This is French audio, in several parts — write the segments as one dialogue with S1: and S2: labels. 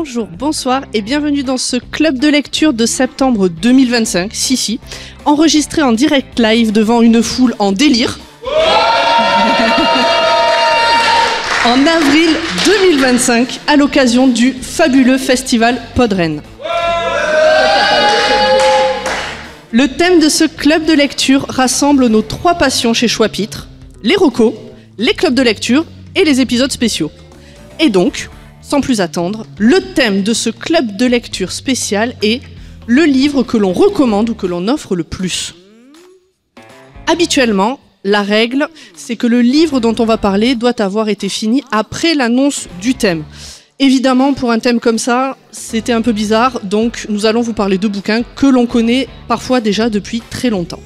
S1: bonjour, bonsoir et bienvenue dans ce club de lecture de septembre 2025, enregistré en direct live devant une foule en délire. En avril 2025, à l'occasion du fabuleux festival Podren. Le thème de ce club de lecture rassemble nos 3 passions chez Choix-Pitre, les recos, les clubs de lecture et les épisodes spéciaux. Et donc, sans plus attendre, le thème de ce club de lecture spécial est le livre que l'on recommande ou que l'on offre le plus. Habituellement, la règle, c'est que le livre dont on va parler doit avoir été fini après l'annonce du thème. Évidemment, pour un thème comme ça, c'était un peu bizarre, donc nous allons vous parler de bouquins que l'on connaît parfois déjà depuis très longtemps.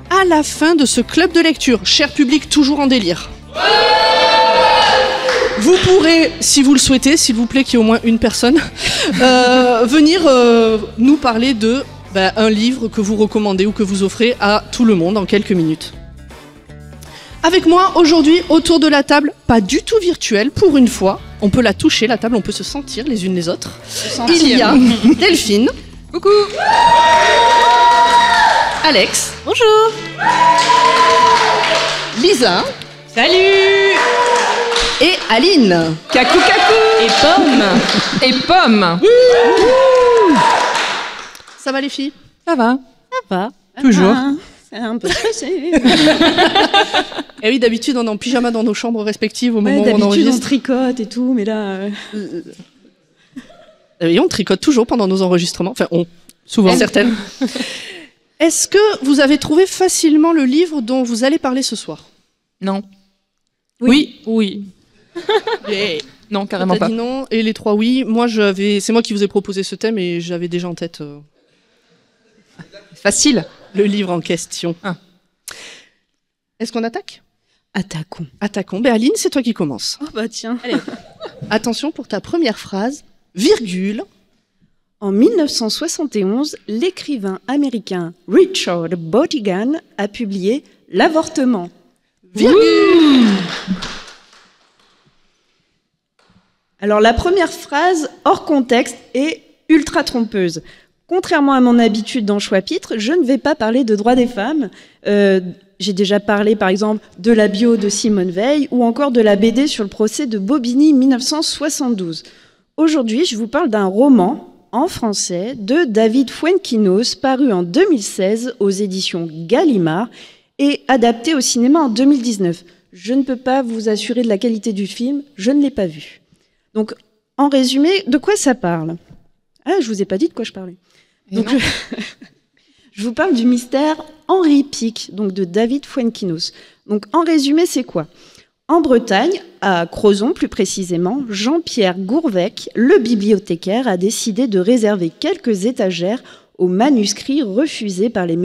S1: À la fin de ce club de lecture, cher public toujours en délire, vous pourrez, si vous le souhaitez, s'il vous plaît qu'il y ait au moins une personne, venir nous parler de un livre que vous recommandez ou que vous offrez à tout le monde en quelques minutes. Avec moi aujourd'hui, autour de la table, pas du tout virtuelle pour une fois, on peut la toucher, la table, on peut se sentir les unes les autres. Il y a Delphine.
S2: Coucou.
S1: Alex.
S2: Bonjour.
S1: Lisa.
S2: Salut.
S1: Et Aline.
S2: Cacou cacou. Et pomme.
S1: Ça va les filles?
S2: Ça va.
S3: Ça va.
S2: Toujours.
S3: C'est un peu stressé.
S1: Et oui, d'habitude on est en pyjama dans nos chambres respectives au moment où on
S3: d'habitude
S1: enregistre.
S3: on tricote et tout, mais là...
S1: Et on tricote toujours pendant nos enregistrements, enfin souvent certaines. Est-ce que vous avez trouvé facilement le livre dont vous allez parler ce soir?
S2: Non.
S3: Oui.
S2: Oui. Non, carrément
S1: T'as
S2: pas.
S1: dit non, et les 3 oui. Moi, c'est moi qui vous ai proposé ce thème et j'avais déjà en tête
S2: Facile.
S1: le livre en question.
S2: Ah.
S1: Est-ce qu'on attaque?
S3: Attaquons.
S1: Attaquons. Aline, c'est toi qui commence.
S3: Oh bah tiens.
S1: Attention pour ta première phrase, virgule.
S3: En 1971, l'écrivain américain Richard Brautigan a publié L'avortement.
S1: Virgule.
S3: Alors la première phrase, hors contexte, est ultra trompeuse. Contrairement à mon habitude dans Choix-Pitre, je ne vais pas parler de droits des femmes. J'ai déjà parlé, par exemple, de la bio de Simone Veil ou encore de la BD sur le procès de Bobigny 1972. Aujourd'hui, je vous parle d'un roman en français de David Fuenquinos, paru en 2016 aux éditions Gallimard et adapté au cinéma en 2019. Je ne peux pas vous assurer de la qualité du film, je ne l'ai pas vu. Donc, en résumé, de quoi ça parle? Ah, je vous ai pas dit de quoi je parlais. Donc, je vous parle du mystère Henri Pic, donc de David Fuenquinos. Donc, en résumé, c'est quoi? En Bretagne, à Crozon plus précisément, Jean-Pierre Gourvec, le bibliothécaire, a décidé de réserver quelques étagères aux manuscrits refusés par les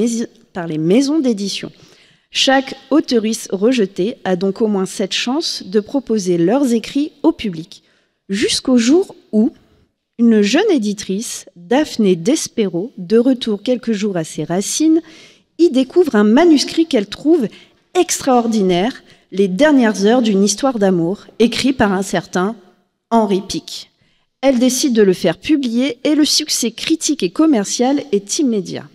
S3: maisons d'édition. Chaque auteurice rejetée a donc au moins cette chance de proposer leurs écrits au public. Jusqu'au jour où une jeune éditrice, Daphné Despero, de retour quelques jours à ses racines, y découvre un manuscrit qu'elle trouve extraordinaire, Les dernières heures d'une histoire d'amour, écrit par un certain Henri Pic. Elle décide de le faire publier et le succès critique et commercial est immédiat.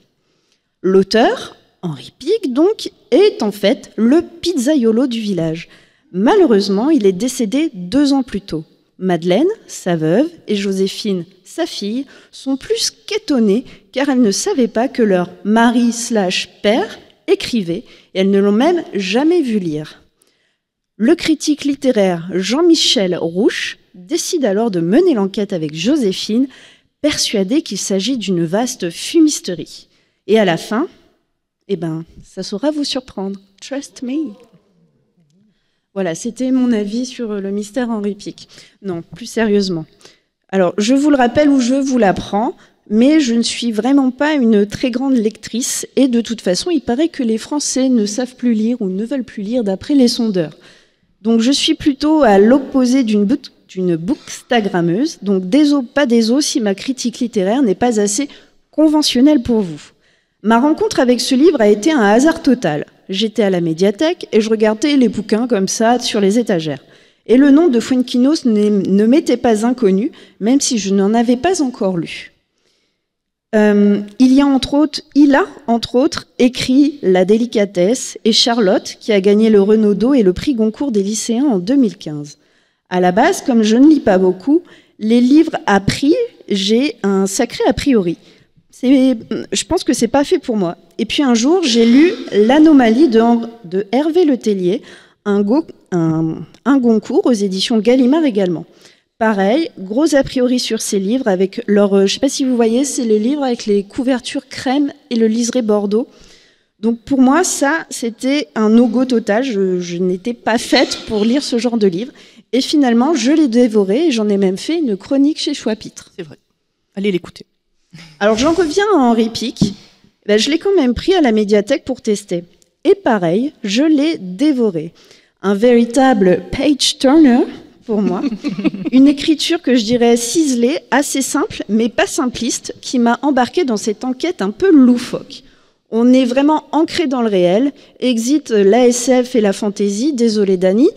S3: L'auteur, Henri Pic, donc, est en fait le pizzaiolo du village. Malheureusement, il est décédé 2 ans plus tôt. Madeleine, sa veuve, et Joséphine, sa fille, sont plus qu'étonnées car elles ne savaient pas que leur mari/père écrivait et elles ne l'ont même jamais vu lire. Le critique littéraire Jean-Michel Rouche décide alors de mener l'enquête avec Joséphine, persuadée qu'il s'agit d'une vaste fumisterie. Et à la fin, ça saura vous surprendre. Trust me. Voilà, c'était mon avis sur le mystère Henri Pic. Non, plus sérieusement. Alors, je vous le rappelle ou je vous l'apprends, mais je ne suis vraiment pas une très grande lectrice et de toute façon, il paraît que les Français ne savent plus lire ou ne veulent plus lire d'après les sondeurs. Donc, je suis plutôt à l'opposé d'une bookstagrammeuse. Donc, pas désolé si ma critique littéraire n'est pas assez conventionnelle pour vous. Ma rencontre avec ce livre a été un hasard total. J'étais à la médiathèque et je regardais les bouquins comme ça sur les étagères. Et le nom de Fuenquinos ne m'était pas inconnu, même si je n'en avais pas encore lu. Il a entre autres écrit La délicatesse et Charlotte, qui a gagné le Renaudot et le prix Goncourt des lycéens en 2015. À la base, comme je ne lis pas beaucoup, les livres à prix, j'ai un sacré a priori. Je pense que c'est pas fait pour moi. Et puis un jour, j'ai lu L'Anomalie de Hervé Letellier, un Goncourt aux éditions Gallimard également. Pareil, gros a priori sur ces livres avec leur, je sais pas si vous voyez, c'est les livres avec les couvertures crème et le liseré bordeaux. Donc pour moi, ça, c'était un no-go total. Je n'étais pas faite pour lire ce genre de livre. Et finalement, je l'ai dévoré et j'en ai même fait une chronique chez Choix-Pitre.
S1: C'est vrai. Allez l'écouter.
S3: Alors j'en reviens à Henri Pic. Je l'ai quand même pris à la médiathèque pour tester. Et pareil, je l'ai dévoré. Un véritable page-turner pour moi. Une écriture que je dirais ciselée, assez simple, mais pas simpliste, qui m'a embarquée dans cette enquête un peu loufoque. On est vraiment ancré dans le réel. Exit l'ASF et la fantaisie, désolé Dani.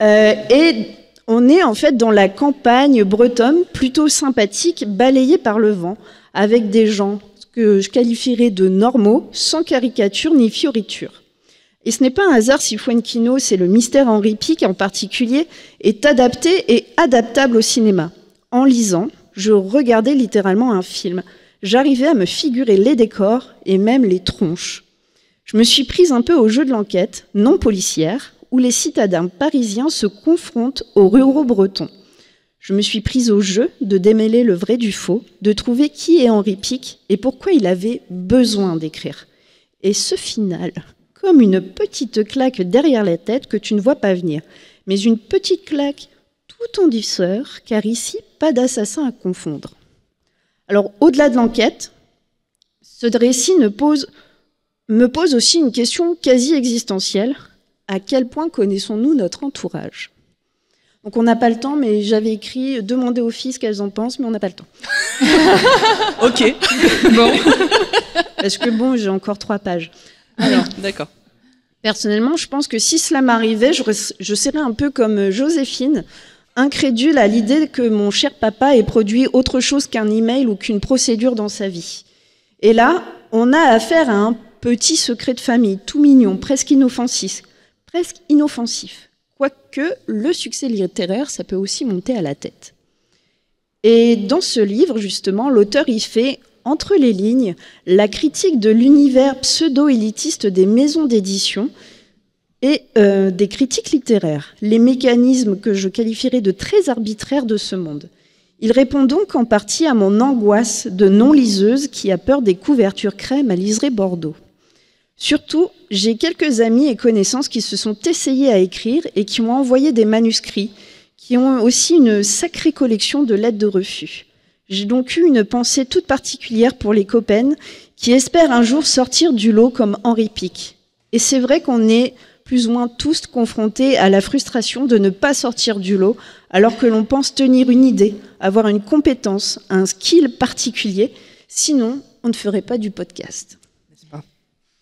S3: Et on est en fait dans la campagne bretonne, plutôt sympathique, balayée par le vent, avec des gens que je qualifierais de normaux, sans caricature ni fioriture. Et ce n'est pas un hasard si Fuenquinos et le mystère Henri Pic en particulier est adapté et adaptable au cinéma. En lisant, je regardais littéralement un film. J'arrivais à me figurer les décors et même les tronches. Je me suis prise un peu au jeu de l'enquête, non policière, où les citadins parisiens se confrontent aux ruraux bretons. Je me suis prise au jeu de démêler le vrai du faux, de trouver qui est Henri Pic et pourquoi il avait besoin d'écrire. Et ce final, comme une petite claque derrière la tête que tu ne vois pas venir, mais une petite claque tout en douceur, car ici, pas d'assassin à confondre. Alors, au-delà de l'enquête, ce récit me pose aussi une question quasi existentielle. À quel point connaissons-nous notre entourage ? Donc on n'a pas le temps, mais j'avais écrit « Demander aux filles ce qu'elles en pensent », mais on n'a pas le temps.
S1: Ok.
S3: Bon. Parce que bon, j'ai encore 3 pages. Alors,
S1: d'accord.
S3: Personnellement, je pense que si cela m'arrivait, je serais un peu comme Joséphine, incrédule à l'idée que mon cher papa ait produit autre chose qu'un email ou qu'une procédure dans sa vie. Et là, on a affaire à un petit secret de famille, tout mignon, presque inoffensif. Quoique, le succès littéraire, ça peut aussi monter à la tête. Et dans ce livre, justement, l'auteur y fait, entre les lignes, la critique de l'univers pseudo-élitiste des maisons d'édition et des critiques littéraires, les mécanismes que je qualifierais de très arbitraires de ce monde. Il répond donc en partie à mon angoisse de non-liseuse qui a peur des couvertures crème à liseré bordeaux. Surtout, j'ai quelques amis et connaissances qui se sont essayés à écrire et qui m'ont envoyé des manuscrits, qui ont aussi une sacrée collection de lettres de refus. J'ai donc eu une pensée toute particulière pour les copains qui espèrent un jour sortir du lot comme Henri Pic. Et c'est vrai qu'on est plus ou moins tous confrontés à la frustration de ne pas sortir du lot, alors que l'on pense tenir une idée, avoir une compétence, un skill particulier, sinon on ne ferait pas du podcast.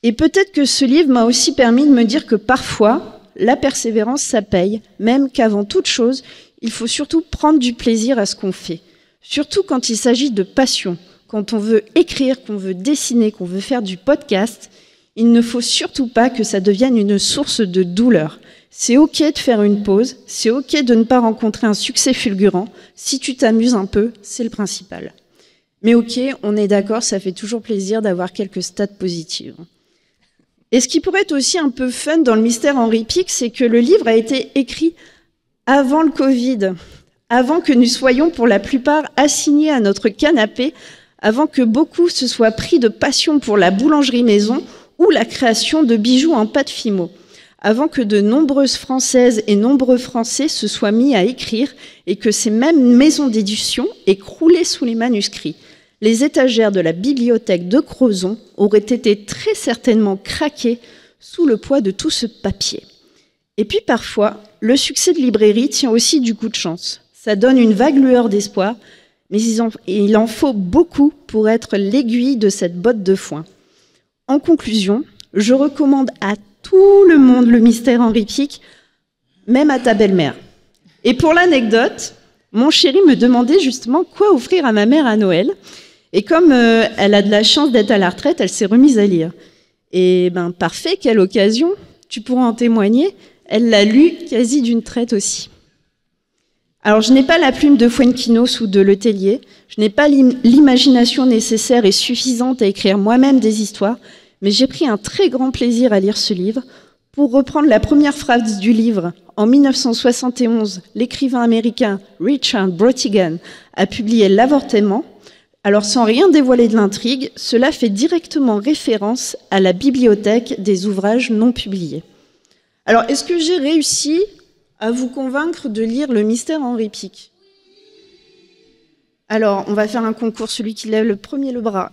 S3: Et peut-être que ce livre m'a aussi permis de me dire que parfois, la persévérance, ça paye, même qu'avant toute chose, il faut surtout prendre du plaisir à ce qu'on fait. Surtout quand il s'agit de passion, quand on veut écrire, qu'on veut dessiner, qu'on veut faire du podcast, il ne faut surtout pas que ça devienne une source de douleur. C'est ok de faire une pause, c'est ok de ne pas rencontrer un succès fulgurant. Si tu t'amuses un peu, c'est le principal. Mais ok, on est d'accord, ça fait toujours plaisir d'avoir quelques stats positives. Et ce qui pourrait être aussi un peu fun dans le mystère Henri Pic, c'est que le livre a été écrit avant le Covid, avant que nous soyons pour la plupart assignés à notre canapé, avant que beaucoup se soient pris de passion pour la boulangerie maison ou la création de bijoux en pâte Fimo, avant que de nombreuses Françaises et nombreux Français se soient mis à écrire et que ces mêmes maisons d'édition aient croulé sous les manuscrits. Les étagères de la bibliothèque de Crozon auraient été très certainement craquées sous le poids de tout ce papier. Et puis parfois, le succès de librairie tient aussi du coup de chance. Ça donne une vague lueur d'espoir, mais il en faut beaucoup pour être l'aiguille de cette botte de foin. En conclusion, je recommande à tout le monde le mystère Henri Pic, même à ta belle-mère. Et pour l'anecdote, mon chéri me demandait justement quoi offrir à ma mère à Noël. Et comme elle a de la chance d'être à la retraite, elle s'est remise à lire. Et ben parfait, quelle occasion, tu pourras en témoigner, elle l'a lu quasi d'une traite aussi. Alors je n'ai pas la plume de Fuenquinos ou de Letellier, je n'ai pas l'imagination nécessaire et suffisante à écrire moi-même des histoires, mais j'ai pris un très grand plaisir à lire ce livre. Pour reprendre la première phrase du livre, en 1971, l'écrivain américain Richard Brautigan a publié L'avortement. Alors sans rien dévoiler de l'intrigue, cela fait directement référence à la bibliothèque des ouvrages non publiés. Alors est-ce que j'ai réussi à vous convaincre de lire Le Mystère Henri Pic? Alors on va faire un concours, celui qui lève le premier le bras.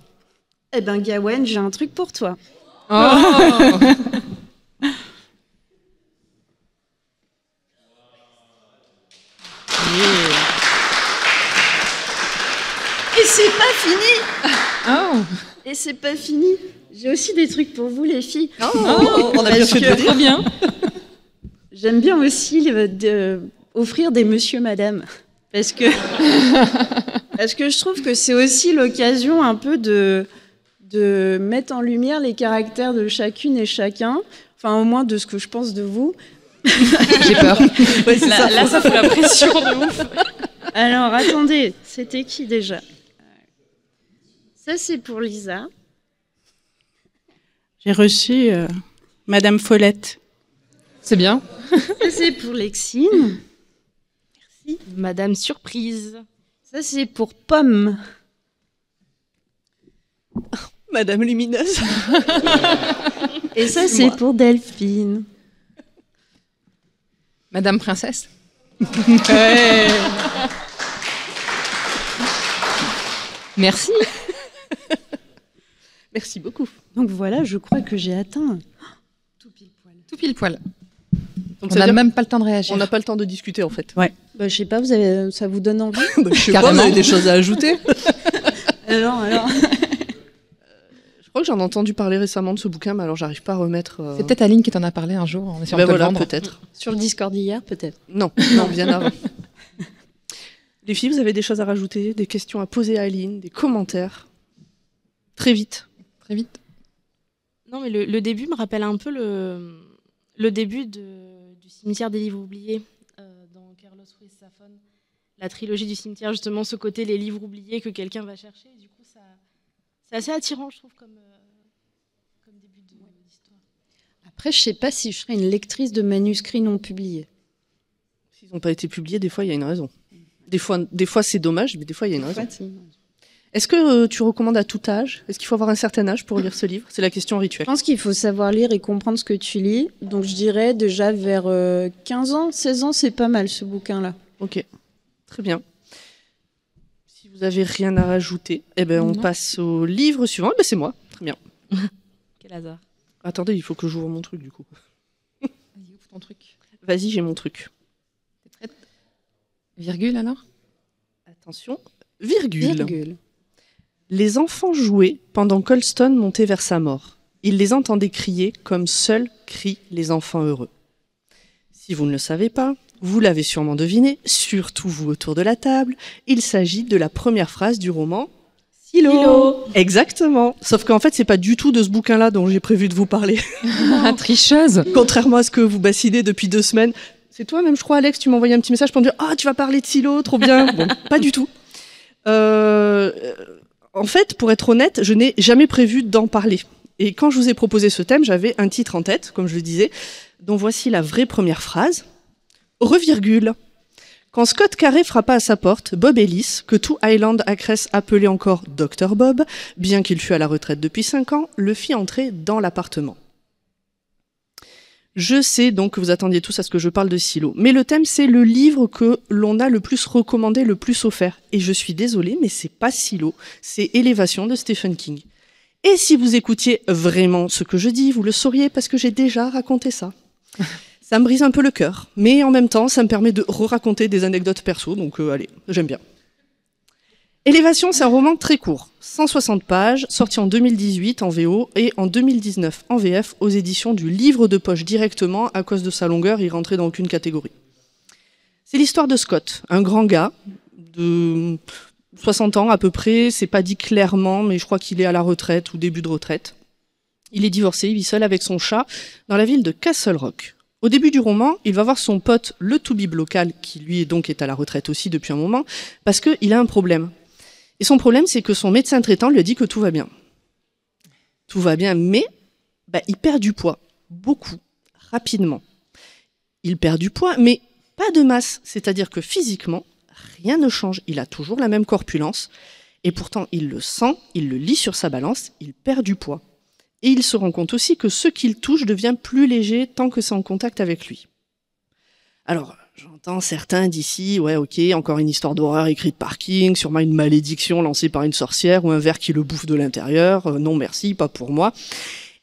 S3: Eh ben Gawen, j'ai un truc pour toi.
S2: Oh.
S3: Et c'est pas fini.
S2: Oh.
S3: Et c'est pas fini. J'ai aussi des trucs pour vous les filles.
S1: On a bien fait de le dire.
S2: Trop bien.
S3: J'aime bien aussi offrir des monsieur madame parce que je trouve que c'est aussi l'occasion un peu de mettre en lumière les caractères de chacune et chacun, enfin au moins de ce que je pense de vous.
S2: J'ai peur.
S1: Ouais,
S2: Là, ça fout la pression de ouf.
S3: Alors attendez, c'était qui déjà? Ça c'est pour Lisa.
S4: J'ai reçu Madame Follette.
S2: C'est bien.
S3: Ça c'est pour Lexine. Merci.
S5: Madame Surprise.
S3: Ça c'est pour Pomme.
S1: Madame Lumineuse.
S3: Et ça c'est pour Delphine.
S2: Madame Princesse.
S1: Ouais.
S2: Merci.
S1: Merci beaucoup.
S3: Donc voilà, je crois que j'ai atteint tout pile poil.
S2: Tout pile poil.
S1: Donc,
S2: On n'a même pas le temps de réagir.
S1: On n'a pas le temps de discuter en fait.
S3: Bah, je sais pas, ça vous donne envie?
S1: Je sais pas,
S2: Carrément.
S1: vous avez des choses à ajouter.
S3: Alors.
S1: Je crois que j'en ai entendu parler récemment de ce bouquin, mais alors j'arrive pas à remettre.
S2: C'est peut-être Aline qui t'en a parlé un jour en essayant
S1: Ben
S2: de te le
S1: voilà,
S2: vendre.
S1: peut-être.
S3: Sur le Discord d'hier, peut-être.
S1: Non, bien avant. Les filles, vous avez des choses à rajouter, des questions à poser à Aline, des commentaires? Très vite.
S2: Très vite.
S5: Non, mais le début me rappelle un peu le début du cimetière des livres oubliés dans Carlos Ruiz Zafón. La trilogie du cimetière, justement, ce côté, les livres oubliés que quelqu'un va chercher. Et du coup, c'est assez attirant, je trouve, comme début d'histoire.
S3: Après, je sais pas si je serais une lectrice de manuscrits non publiés.
S1: S'ils n'ont pas été publiés, des fois, il y a une raison. Des fois c'est dommage, mais des fois, il y a une raison. Est-ce que tu recommandes à tout âge? Est-ce qu'il faut avoir un certain âge pour lire ce livre? C'est la question
S3: Je
S1: rituelle.
S3: pense qu'il faut savoir lire et comprendre ce que tu lis. Donc, je dirais déjà vers 15 ans, 16 ans, c'est pas mal ce bouquin-là.
S1: Ok, très bien. Si vous avez rien à rajouter, eh ben, on
S2: Non.
S1: passe au livre suivant. Eh ben, c'est moi, très bien.
S5: Quel hasard.
S1: Attendez, il faut que j'ouvre mon truc du coup.
S2: Vas-y, ouvre ton truc.
S1: Vas-y, j'ai mon truc.
S2: T'es prête? Virgule alors?
S1: Attention, virgule.
S3: Virgule.
S1: Les enfants jouaient pendant qu'Holston montait vers sa mort. Ils les entendaient crier comme seuls crient les enfants heureux. Si vous ne le savez pas, vous l'avez sûrement deviné, surtout vous autour de la table, il s'agit de la première phrase du roman Silo. Exactement. Sauf qu'en fait, c'est pas du tout de ce bouquin-là dont j'ai prévu de vous parler.
S2: Ah, tricheuse.
S1: Contrairement à ce que vous bassinez depuis 2 semaines. C'est toi même, je crois, Alex, tu m'as envoyé un petit message pour me dire « Ah, tu vas parler de Silo, trop bien !» Bon, pas du tout. En fait, pour être honnête, je n'ai jamais prévu d'en parler. Et quand je vous ai proposé ce thème, j'avais un titre en tête, comme je le disais, dont voici la vraie première phrase. Revirgule. Quand Scott Carey frappa à sa porte, Bob Ellis, que tout Highland Acres appelait encore Dr Bob, bien qu'il fût à la retraite depuis 5 ans, le fit entrer dans l'appartement. Je sais donc que vous attendiez tous à ce que je parle de Silo, mais le thème c'est le livre que l'on a le plus recommandé, le plus offert. Et je suis désolée, mais c'est pas Silo, c'est Élévation de Stephen King. Et si vous écoutiez vraiment ce que je dis, vous le sauriez parce que j'ai déjà raconté ça. Ça me brise un peu le cœur, mais en même temps, ça me permet de re-raconter des anecdotes perso, donc allez, j'aime bien. Élévation, c'est un roman très court, 160 pages, sorti en 2018 en VO et en 2019 en VF aux éditions du Livre de Poche directement. À cause de sa longueur, il rentrait dans aucune catégorie. C'est l'histoire de Scott, un grand gars de 60 ans à peu près, c'est pas dit clairement, mais je crois qu'il est à la retraite ou début de retraite. Il est divorcé, il vit seul avec son chat dans la ville de Castle Rock. Au début du roman, il va voir son pote, le toubib local, qui lui donc est à la retraite aussi depuis un moment, parce qu'il a un problème. Et son problème, c'est que son médecin traitant lui a dit que tout va bien. Tout va bien, mais il perd du poids, beaucoup, rapidement. Il perd du poids, mais pas de masse, c'est-à-dire que physiquement, rien ne change. Il a toujours la même corpulence, et pourtant il le sent, il le lit sur sa balance, il perd du poids. Et il se rend compte aussi que ce qu'il touche devient plus léger tant que c'est en contact avec lui. Alors, j'entends certains d'ici, ouais, ok, encore une histoire d'horreur écrite par King, sûrement une malédiction lancée par une sorcière ou un ver qui le bouffe de l'intérieur. Non merci, pas pour moi.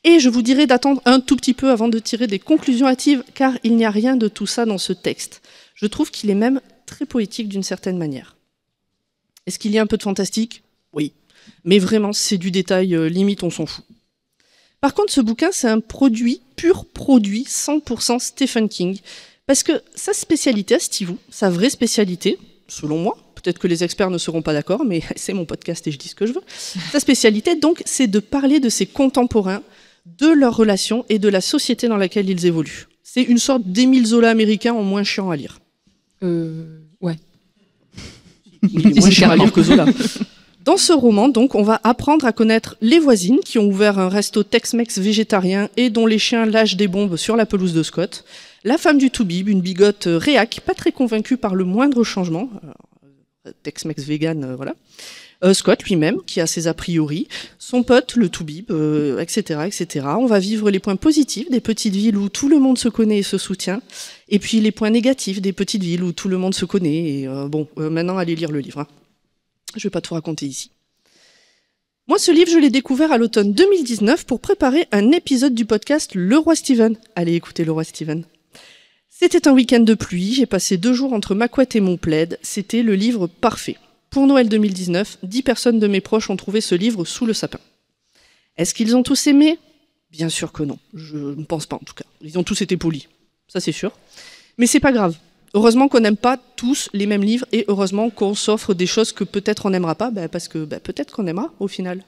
S1: Et je vous dirais d'attendre un tout petit peu avant de tirer des conclusions hâtives, car il n'y a rien de tout ça dans ce texte. Je trouve qu'il est même très poétique d'une certaine manière. Est-ce qu'il y a un peu de fantastique ? Oui. Mais vraiment, c'est du détail, limite on s'en fout. Par contre, ce bouquin, c'est un pur produit, 100% Stephen King. Parce que sa spécialité à Stevou, sa vraie spécialité, selon moi, peut-être que les experts ne seront pas d'accord, mais c'est mon podcast et je dis ce que je veux. Sa spécialité, donc, c'est de parler de ses contemporains, de leurs relations et de la société dans laquelle ils évoluent. C'est une sorte d'Émile Zola américain en moins chiant à lire.
S2: Ouais.
S1: Il est moins chiant à lire que Zola. Dans ce roman, donc, on va apprendre à connaître les voisines qui ont ouvert un resto Tex-Mex végétarien et dont les chiens lâchent des bombes sur la pelouse de Scott. La femme du toubib, une bigote réac, pas très convaincue par le moindre changement. Tex-Mex vegan, voilà. Scott lui-même, qui a ses a priori. Son pote, le toubib, etc., etc. On va vivre les points positifs des petites villes où tout le monde se connaît et se soutient. Et puis les points négatifs des petites villes où tout le monde se connaît. Et maintenant, allez lire le livre. Hein. Je vais pas tout raconter ici. Moi, ce livre, je l'ai découvert à l'automne 2019 pour préparer un épisode du podcast Le Roi Steven. Allez écouter Le Roi Steven. C'était un week-end de pluie, j'ai passé 2 jours entre ma couette et mon plaid. C'était le livre parfait. Pour Noël 2019, 10 personnes de mes proches ont trouvé ce livre sous le sapin. Est-ce qu'ils ont tous aimé ? Bien sûr que non. Je ne pense pas en tout cas. Ils ont tous été polis. Ça c'est sûr. Mais c'est pas grave. Heureusement qu'on n'aime pas tous les mêmes livres et heureusement qu'on s'offre des choses que peut-être on n'aimera pas, parce que peut-être qu'on aimera au final.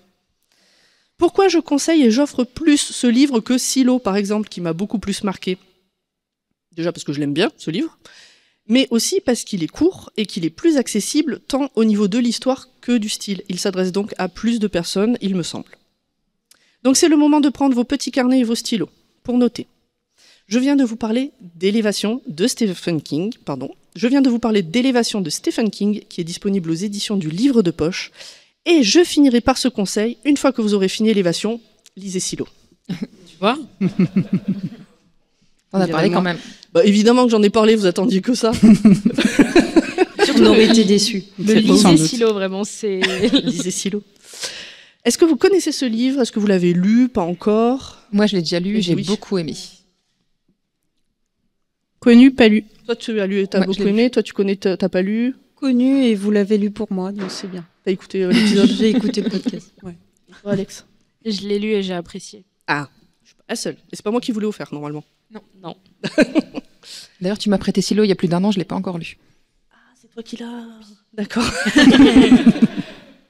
S1: Pourquoi je conseille et j'offre plus ce livre que Silo par exemple, qui m'a beaucoup plus marqué ? Déjà parce que je l'aime bien, ce livre, mais aussi parce qu'il est court et qu'il est plus accessible tant au niveau de l'histoire que du style. Il s'adresse donc à plus de personnes, il me semble. Donc c'est le moment de prendre vos petits carnets et vos stylos pour noter. Je viens de vous parler d'Élévation de Stephen King, Je viens de vous parler d'Élévation de Stephen King, qui est disponible aux éditions du Livre de Poche. Et je finirai par ce conseil, une fois que vous aurez fini Élévation, lisez Silo.
S2: Tu vois ? On a parlé quand même.
S1: Évidemment que j'en ai parlé, vous attendiez que ça.
S3: On aurait été déçus.
S5: Le lisez Silo, vraiment, c'est...
S1: Lisez Silo. Est-ce que vous connaissez ce livre ? Est-ce que vous l'avez lu ? Pas encore ?
S2: Moi, je l'ai déjà lu, j'ai
S1: Oui.
S2: beaucoup aimé.
S4: Connu, pas lu.
S1: Toi, tu as lu, t'as
S2: Ouais,
S1: beaucoup
S2: je l'ai
S1: aimé. Toi, tu connais, t'as pas lu.
S3: Connu et vous l'avez lu pour moi, donc c'est bien.
S1: T'as écouté l'épisode.
S3: J'ai écouté le podcast. Ouais.
S1: Toi, Alex.
S5: Je l'ai lu et j'ai apprécié.
S1: Ah, je suis pas la seule. Et c'est pas moi qui voulais offert normalement.
S5: Non.
S2: D'ailleurs, tu m'as prêté Silo il y a plus d'1 an, je l'ai pas encore lu.
S1: Ah, c'est toi qui l'as. D'accord.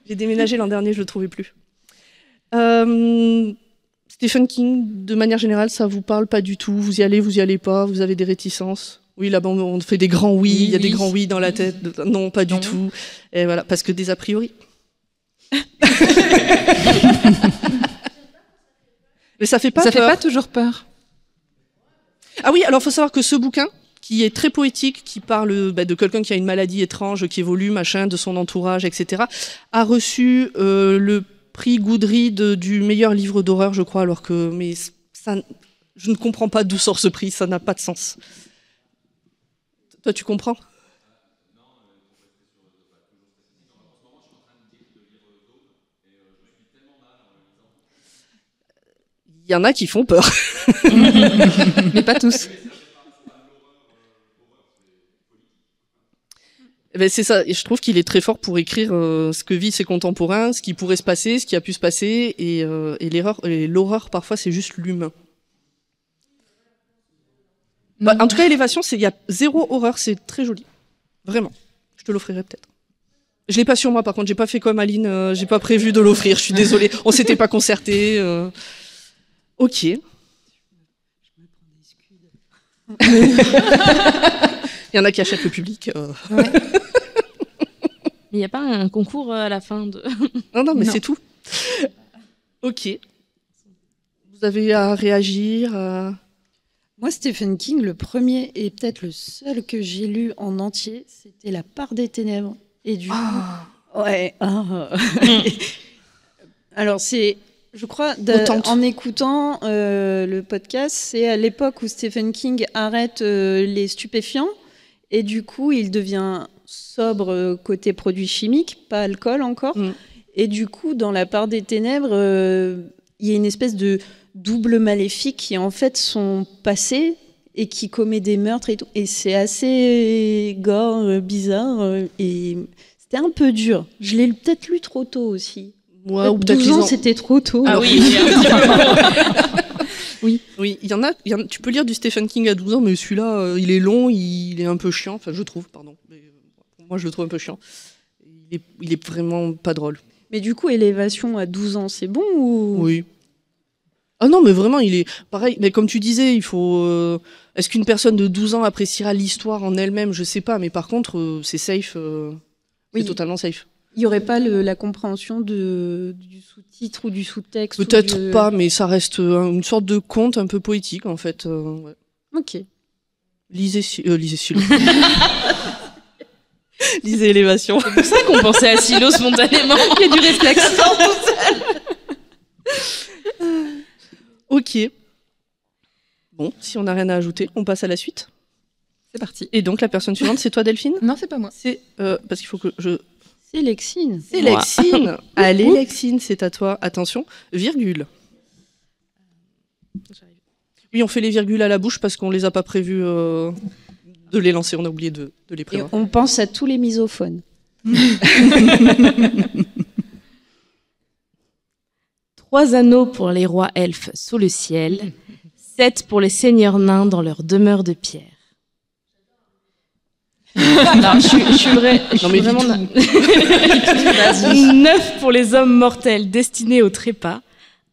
S1: J'ai déménagé l'an dernier, je le trouvais plus. Stephen King, de manière générale, ça vous parle pas du tout. Vous y allez pas. Vous avez des réticences. Oui, là-bas, on fait des grands oui. Il y a des grands oui dans la tête. Non, pas du tout. Et voilà, parce que des a priori. Mais ça fait pas
S2: Ça
S1: peur.
S2: fait pas toujours peur.
S1: Ah oui, alors il faut savoir que ce bouquin, qui est très poétique, qui parle de quelqu'un qui a une maladie étrange, qui évolue, machin, de son entourage, etc., a reçu le prix Goodreads du meilleur livre d'horreur, je crois, alors que ça, je ne comprends pas d'où sort ce prix, ça n'a pas de sens. Toi, tu comprends ? Il y en a qui font peur.
S2: Mais pas tous.
S1: C'est ça, et je trouve qu'il est très fort pour écrire ce que vivent ses contemporains, ce qui pourrait se passer, ce qui a pu se passer, et l'horreur, parfois, c'est juste l'humain. En tout cas, Élévation, il y a 0 horreur, c'est très joli. Vraiment. Je te l'offrirai peut-être. Je l'ai pas sur moi, par contre, j'ai pas fait comme Aline, j'ai pas prévu de l'offrir, je suis désolée. On s'était pas concerté. Ok. Il y en a qui achètent le public.
S2: Ouais.
S5: Mais il n'y a pas un concours à la fin de...
S1: Non, mais
S2: Non.
S1: c'est tout. Ok. Vous avez à réagir
S6: Moi, Stephen King, le premier et peut-être le seul que j'ai lu en entier, c'était La part des ténèbres. Et du coup, ouais. Alors c'est, je crois,
S1: Autante.
S6: en écoutant le podcast, c'est à l'époque où Stephen King arrête les stupéfiants et du coup, il devient sobre côté produits chimiques, pas alcool encore. Et du coup, dans La part des ténèbres, il y a une espèce de double maléfique qui est en fait son passé et qui commet des meurtres et tout. Et c'est assez gore, bizarre. Et c'était un peu dur. Je l'ai peut-être lu trop tôt aussi.
S1: Ouais, ou peut-être
S6: 12 ans, c'était trop tôt.
S5: Ah oui,
S1: Oui, il y en a, tu peux lire du Stephen King à 12 ans, mais celui-là, il est long, il est un peu chiant. Enfin, je trouve, pardon. Mais, moi, je le trouve un peu chiant. Il est vraiment pas drôle.
S6: Mais du coup, Élévation à 12 ans, c'est bon ou...
S1: Oui. Ah non, mais vraiment, il est pareil. Mais comme tu disais, il faut. Est-ce qu'une personne de 12 ans appréciera l'histoire en elle-même? Je sais pas, mais par contre, c'est safe.
S6: Oui.
S1: C'est totalement safe.
S6: Il n'y aurait pas la compréhension du sous-titre ou du sous-texte
S1: Peut-être pas, mais ça reste une sorte de conte un peu poétique, en fait. Ouais.
S6: Ok.
S1: Lisez Silo. Lisez Élévation.
S5: c'est pour ça qu'on pensait à Silo spontanément. Il y a du réflexe.
S1: Ok. Bon, si on n'a rien à ajouter, on passe à la suite.
S2: C'est parti.
S1: Et donc, la personne suivante, c'est toi, Delphine?
S2: Non, c'est pas moi.
S1: C'est parce qu'il faut que je...
S6: C'est Lexine.
S1: C'est
S5: Moi.
S1: Lexine. Allez, Lexine, c'est à toi. Attention, virgule. Oui, on fait les virgules à la bouche parce qu'on les a pas prévues de les lancer. On a oublié de les
S6: Et
S1: prévoir.
S6: on pense à tous les misophones.
S5: 3 anneaux pour les rois elfes sous le ciel, 7 pour les seigneurs nains dans leur demeure de pierre. Non, je suis vraiment... 9 pour les hommes mortels destinés au trépas,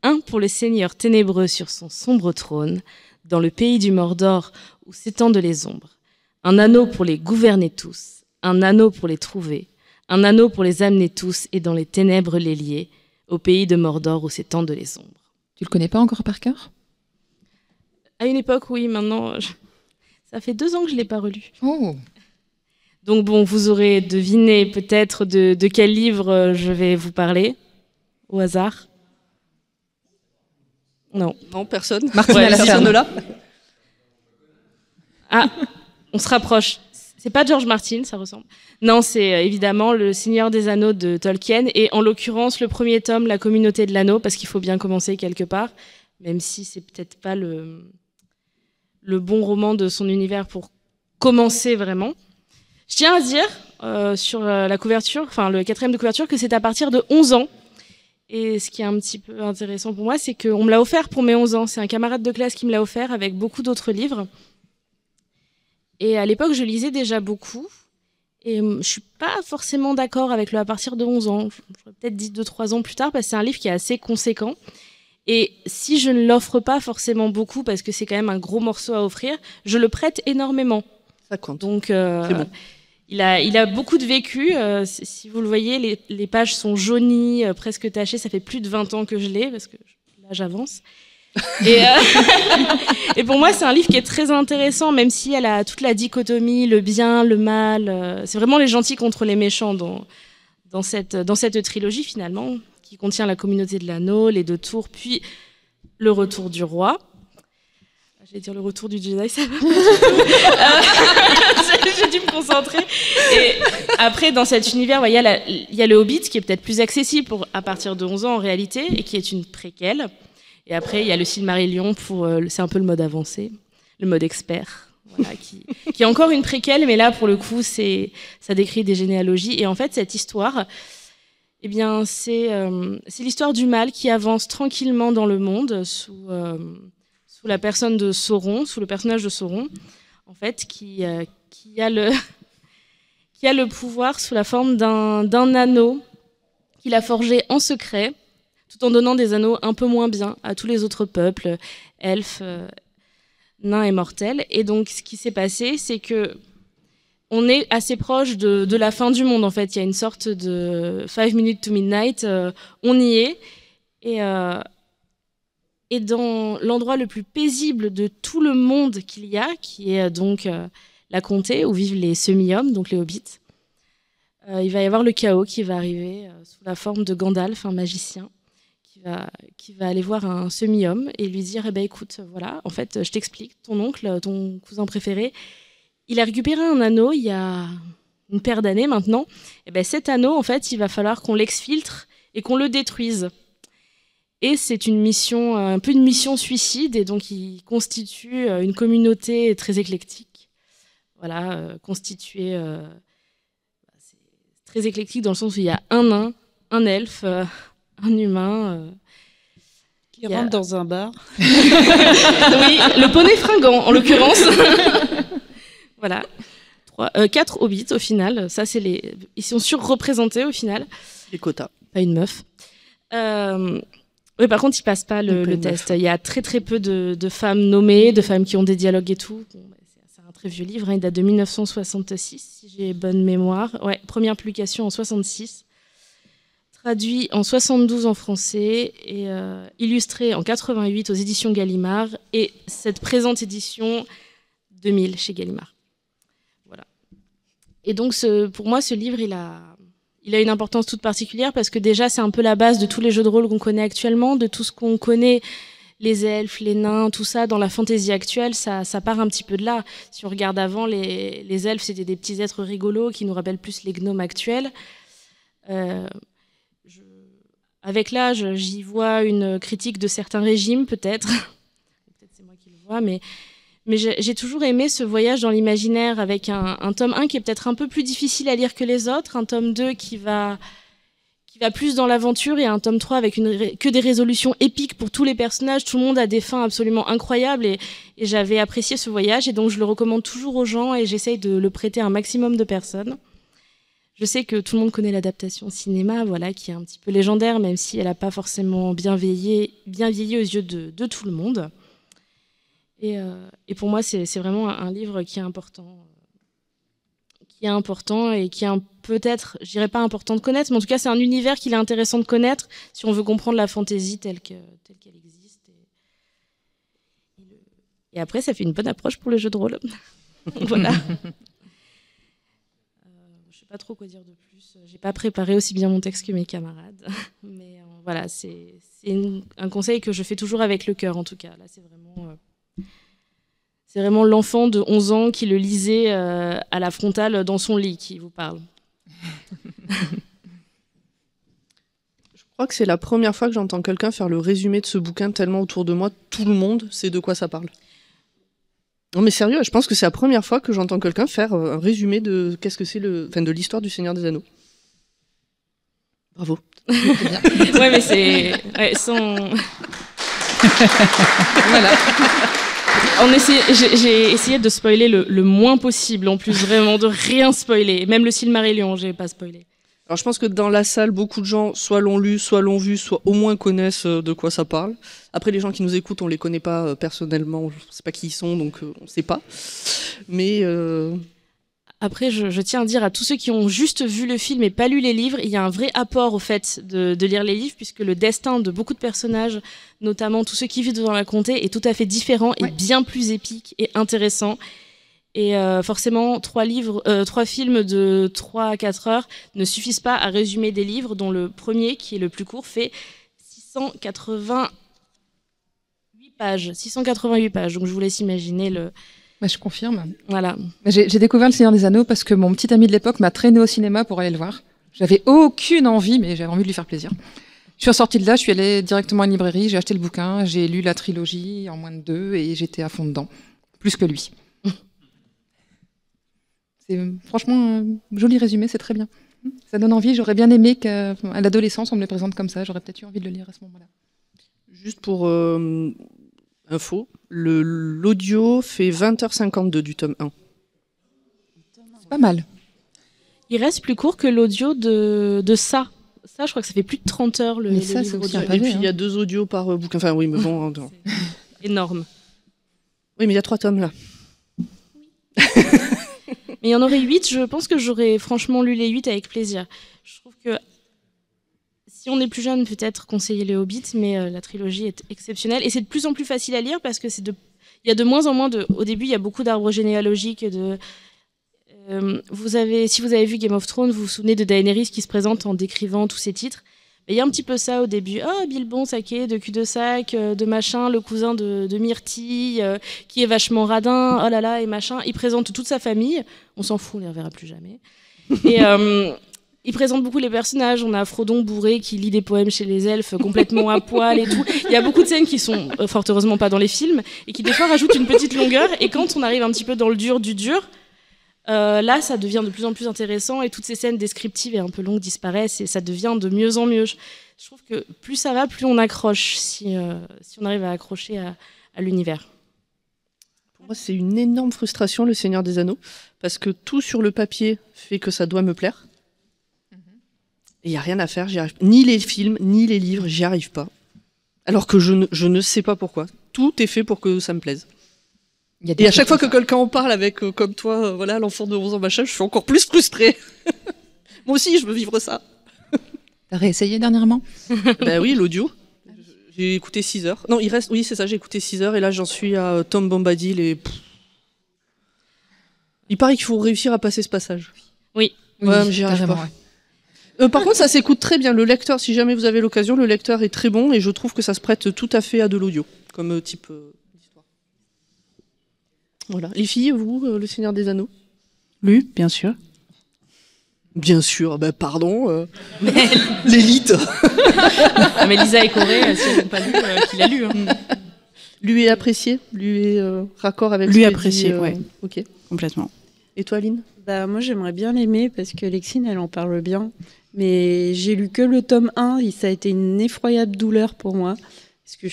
S5: 1 pour le seigneur ténébreux sur son sombre trône, dans le pays du Mordor où s'étendent les ombres. Un anneau pour les gouverner tous, un anneau pour les trouver, un anneau pour les amener tous et dans les ténèbres les lier, au pays de Mordor où s'étendent les ombres.
S2: Tu le connais pas encore par cœur?
S5: À une époque, oui, maintenant, ça fait 2 ans que je ne l'ai pas relu.
S2: Oh.
S5: Donc bon, vous aurez deviné peut-être de quel livre je vais vous parler, au hasard. Non.
S1: Non, personne.
S2: Martin
S5: Ouais,
S2: à la
S1: Personne
S2: ferme.
S1: de là.
S5: Ah, on se rapproche. C'est pas George Martin, ça ressemble. Non, c'est évidemment Le Seigneur des Anneaux de Tolkien, et en l'occurrence le premier tome, La Communauté de l'Anneau, parce qu'il faut bien commencer quelque part, même si c'est peut-être pas le bon roman de son univers pour commencer vraiment. Je tiens à dire sur la couverture, enfin le 4e de couverture, que c'est à partir de 11 ans. Et ce qui est un petit peu intéressant pour moi, c'est qu'on me l'a offert pour mes 11 ans. C'est un camarade de classe qui me l'a offert avec beaucoup d'autres livres. Et à l'époque, je lisais déjà beaucoup. Et je suis pas forcément d'accord avec le à partir de 11 ans. J'aurais peut-être dit 2-3 ans plus tard, parce que c'est un livre qui est assez conséquent. Et si je ne l'offre pas forcément beaucoup, parce que c'est quand même un gros morceau à offrir, je le prête énormément.
S1: Ça compte.
S5: Donc,
S1: C'est bon.
S5: il a beaucoup de vécu. Si vous le voyez, les pages sont jaunies, presque tachées. Ça fait plus de 20 ans que je l'ai, parce que là, j'avance. Et pour moi, c'est un livre qui est très intéressant, même si elle a toute la dichotomie, le bien, le mal. C'est vraiment les gentils contre les méchants dans cette trilogie, finalement, qui contient La Communauté de l'Anneau, Les 2 Tours, puis Le Retour du Roi. Je vais dire Le Retour du Jedi, ça va. J'ai dû me concentrer. Et après, dans cet univers, il y a le Hobbit, qui est peut-être plus accessible à partir de 11 ans en réalité, et qui est une préquelle. Et après, il y a le Silmarillion, c'est un peu le mode avancé, le mode expert, voilà, qui est encore une préquelle, mais là, pour le coup, ça décrit des généalogies. Et en fait, cette histoire, eh bien, c'est l'histoire du mal qui avance tranquillement dans le monde sous la personne de Sauron, sous le personnage de Sauron, en fait, qui a qui a le pouvoir sous la forme d'un anneau qu'il a forgé en secret, tout en donnant des anneaux un peu moins bien à tous les autres peuples, elfes, nains et mortels. Et donc, ce qui s'est passé, c'est que on est assez proche de la fin du monde, en fait. Il y a une sorte de 5 minutes to midnight, on y est. Et dans l'endroit le plus paisible de tout le monde qu'il y a, qui est donc la comté, où vivent les semi-hommes, donc les hobbits, il va y avoir le chaos qui va arriver sous la forme de Gandalf, un magicien, qui va aller voir un semi-homme et lui dire, écoute, voilà, en fait, je t'explique, ton oncle, ton cousin préféré, il a récupéré un anneau il y a une paire d'années maintenant. Et cet anneau, en fait, il va falloir qu'on l'exfiltre et qu'on le détruise. Et c'est une mission, un peu une mission suicide, et donc il constitue une communauté très éclectique. Voilà, constituée, c'est très éclectique dans le sens où il y a un nain, un elfe, un humain.
S6: Qui rentre dans un bar.
S5: Oui, le poney fringant, en l'occurrence. Voilà. 4 hobbits au final. Ça, ils sont surreprésentés au final.
S1: Les quotas.
S5: Pas une meuf. Oui, par contre, ils passent pas le test. Il y a très très peu de femmes nommées, de femmes qui ont des dialogues et tout. Bon, c'est un très vieux livre, hein, il date de 1966, si j'ai bonne mémoire. Ouais, première publication en 66. Traduit en 72 en français et illustré en 88 aux éditions Gallimard. Et cette présente édition 2000 chez Gallimard. Voilà. Et donc, pour moi, ce livre, il a une importance toute particulière parce que déjà, c'est un peu la base de tous les jeux de rôle qu'on connaît actuellement, de tout ce qu'on connaît, les elfes, les nains, tout ça, dans la fantaisie actuelle, ça part un petit peu de là. Si on regarde avant, les elfes, c'était des petits êtres rigolos qui nous rappellent plus les gnomes actuels. Avec l'âge, j'y vois une critique de certains régimes, peut-être. Peut-être c'est moi qui le vois, mais j'ai toujours aimé ce voyage dans l'imaginaire avec un tome 1 qui est peut-être un peu plus difficile à lire que les autres, un tome 2 qui va plus dans l'aventure et un tome 3 avec que des résolutions épiques pour tous les personnages. Tout le monde a des fins absolument incroyables et j'avais apprécié ce voyage et donc je le recommande toujours aux gens et j'essaye de le prêter à un maximum de personnes. Je sais que tout le monde connaît l'adaptation cinéma, voilà, qui est un petit peu légendaire, même si elle n'a pas forcément bien vieilli aux yeux de tout le monde. Et pour moi, c'est vraiment un livre qui est important et qui est peut-être, je dirais pas important de connaître, mais en tout cas, c'est un univers qu'il est intéressant de connaître si on veut comprendre la fantaisie telle qu'elle existe. Et après, ça fait une bonne approche pour le jeu de rôle. Voilà. Je sais pas trop quoi dire de plus. J'ai pas préparé aussi bien mon texte que mes camarades, mais voilà, c'est un conseil que je fais toujours avec le cœur, en tout cas. Là, c'est vraiment l'enfant de 11 ans qui le lisait à la frontale dans son lit qui vous parle.
S1: Je crois que c'est la première fois que j'entends quelqu'un faire le résumé de ce bouquin tellement autour de moi, tout le monde sait de quoi ça parle. Non mais sérieux, je pense que c'est la première fois que j'entends quelqu'un faire un résumé de qu'est-ce que c'est de l'histoire du Seigneur des Anneaux. Bravo.
S5: Ouais, mais c'est sans.
S2: Voilà.
S5: J'ai essayé de spoiler le moins possible, en plus vraiment de rien spoiler. Même le Silmarillion, j'ai pas spoilé.
S1: Alors je pense que dans la salle, beaucoup de gens soit l'ont lu, soit l'ont vu, soit au moins connaissent de quoi ça parle. Après, les gens qui nous écoutent, on les connaît pas personnellement, on ne sait pas qui ils sont, donc on ne sait pas. Mais
S5: après, je tiens à dire à tous ceux qui ont juste vu le film et pas lu les livres, il y a un vrai apport au fait de lire les livres, puisque le destin de beaucoup de personnages, notamment tous ceux qui vivent dans la comté, est tout à fait différent et bien plus épique et intéressant. Et forcément, 3 films de 3 à 4 heures ne suffisent pas à résumer des livres, dont le premier, qui est le plus court, fait 688 pages. Donc je vous laisse imaginer le...
S2: Bah, je confirme.
S5: Voilà.
S2: J'ai découvert Le Seigneur des Anneaux parce que mon petit ami de l'époque m'a traîné au cinéma pour aller le voir. J'avais aucune envie, mais j'avais envie de lui faire plaisir. Je suis ressortie de là, je suis allée directement à une librairie, j'ai acheté le bouquin, j'ai lu la trilogie en moins de 2 et j'étais à fond dedans. Plus que lui. C'est franchement un joli résumé, c'est très bien. Ça donne envie, j'aurais bien aimé qu'à l'adolescence on me le présente comme ça, j'aurais peut-être eu envie de le lire à ce moment-là.
S1: juste pour info, l'audio fait 20h52 du tome 1.
S2: C'est pas mal.
S5: Il reste plus court que l'audio de ça. Ça, je crois que ça fait plus de 30 heures le
S2: Mais ça,
S5: livre
S2: c'est aussi
S5: audio.
S2: un pavé,
S1: Et puis il y a 2 audios par bouquin. Enfin oui, mais bon. non.
S5: Énorme.
S1: Oui, mais il y a 3 tomes là.
S5: Mais il y en aurait 8, je pense que j'aurais franchement lu les 8 avec plaisir. Je trouve que si on est plus jeune, peut-être conseiller les Hobbits, mais la trilogie est exceptionnelle. Et c'est de plus en plus facile à lire parce que il y a de moins en moins de... Au début, il y a beaucoup d'arbres généalogiques. Si vous avez vu Game of Thrones, vous vous souvenez de Daenerys qui se présente en décrivant tous ses titres. Mais il y a un petit peu ça au début. Oh, Bilbon saqué de cul-de-sac, de machin, le cousin de Myrtille, qui est vachement radin, oh là là, et machin. Il présente toute sa famille. On s'en fout, on les reverra plus jamais. Et il présente beaucoup les personnages. On a Frodon bourré qui lit des poèmes chez les elfes, complètement à poil et tout. Il y a beaucoup de scènes qui sont, fort heureusement pas dans les films, et qui des fois rajoutent une petite longueur. Et quand on arrive un petit peu dans le dur du dur, là, ça devient de plus en plus intéressant et toutes ces scènes descriptives et un peu longues disparaissent et ça devient de mieux en mieux. Je trouve que plus ça va, plus on accroche si on arrive à accrocher à l'univers.
S1: Pour moi, c'est une énorme frustration, Le Seigneur des Anneaux, parce que tout sur le papier fait que ça doit me plaire. Et il n'y a rien à faire, j'y arrive. Ni les films, ni les livres, j'y arrive pas. Alors que je ne sais pas pourquoi. Tout est fait pour que ça me plaise. Et à chaque fois que quelqu'un en parle avec, comme toi, voilà, l'enfant de 11 ans, machin, je suis encore plus frustrée. Moi aussi, je veux vivre ça.
S2: T'as réessayé dernièrement?
S1: Ben oui, l'audio. J'ai écouté 6 heures. Non, il reste, oui, c'est ça, j'ai écouté 6 heures et là, j'en suis à Tom Bombadil et... Il paraît qu'il faut réussir à passer ce passage.
S5: Oui.
S1: Ouais, mais j'y arrive pas. Ouais. Par contre, ça s'écoute très bien. Le lecteur, si jamais vous avez l'occasion, le lecteur est très bon et je trouve que ça se prête tout à fait à de l'audio, comme type... Voilà. Les filles, vous, Le Seigneur des Anneaux?
S4: Lu, bien sûr.
S1: Bien sûr, ben pardon. L'élite.
S5: Ah, mais Lisa et Corée, si elles n'ont pas lu, qu'il a lu. Hein.
S1: Lui est apprécié? Lui est raccord avec
S4: Lui apprécié, ouais.
S1: Ok.
S4: Complètement.
S1: Et toi, Aline?
S6: Bah, moi, j'aimerais bien l'aimer parce que Lexine, elle en parle bien. Mais j'ai lu que le tome 1 et ça a été une effroyable douleur pour moi. Parce que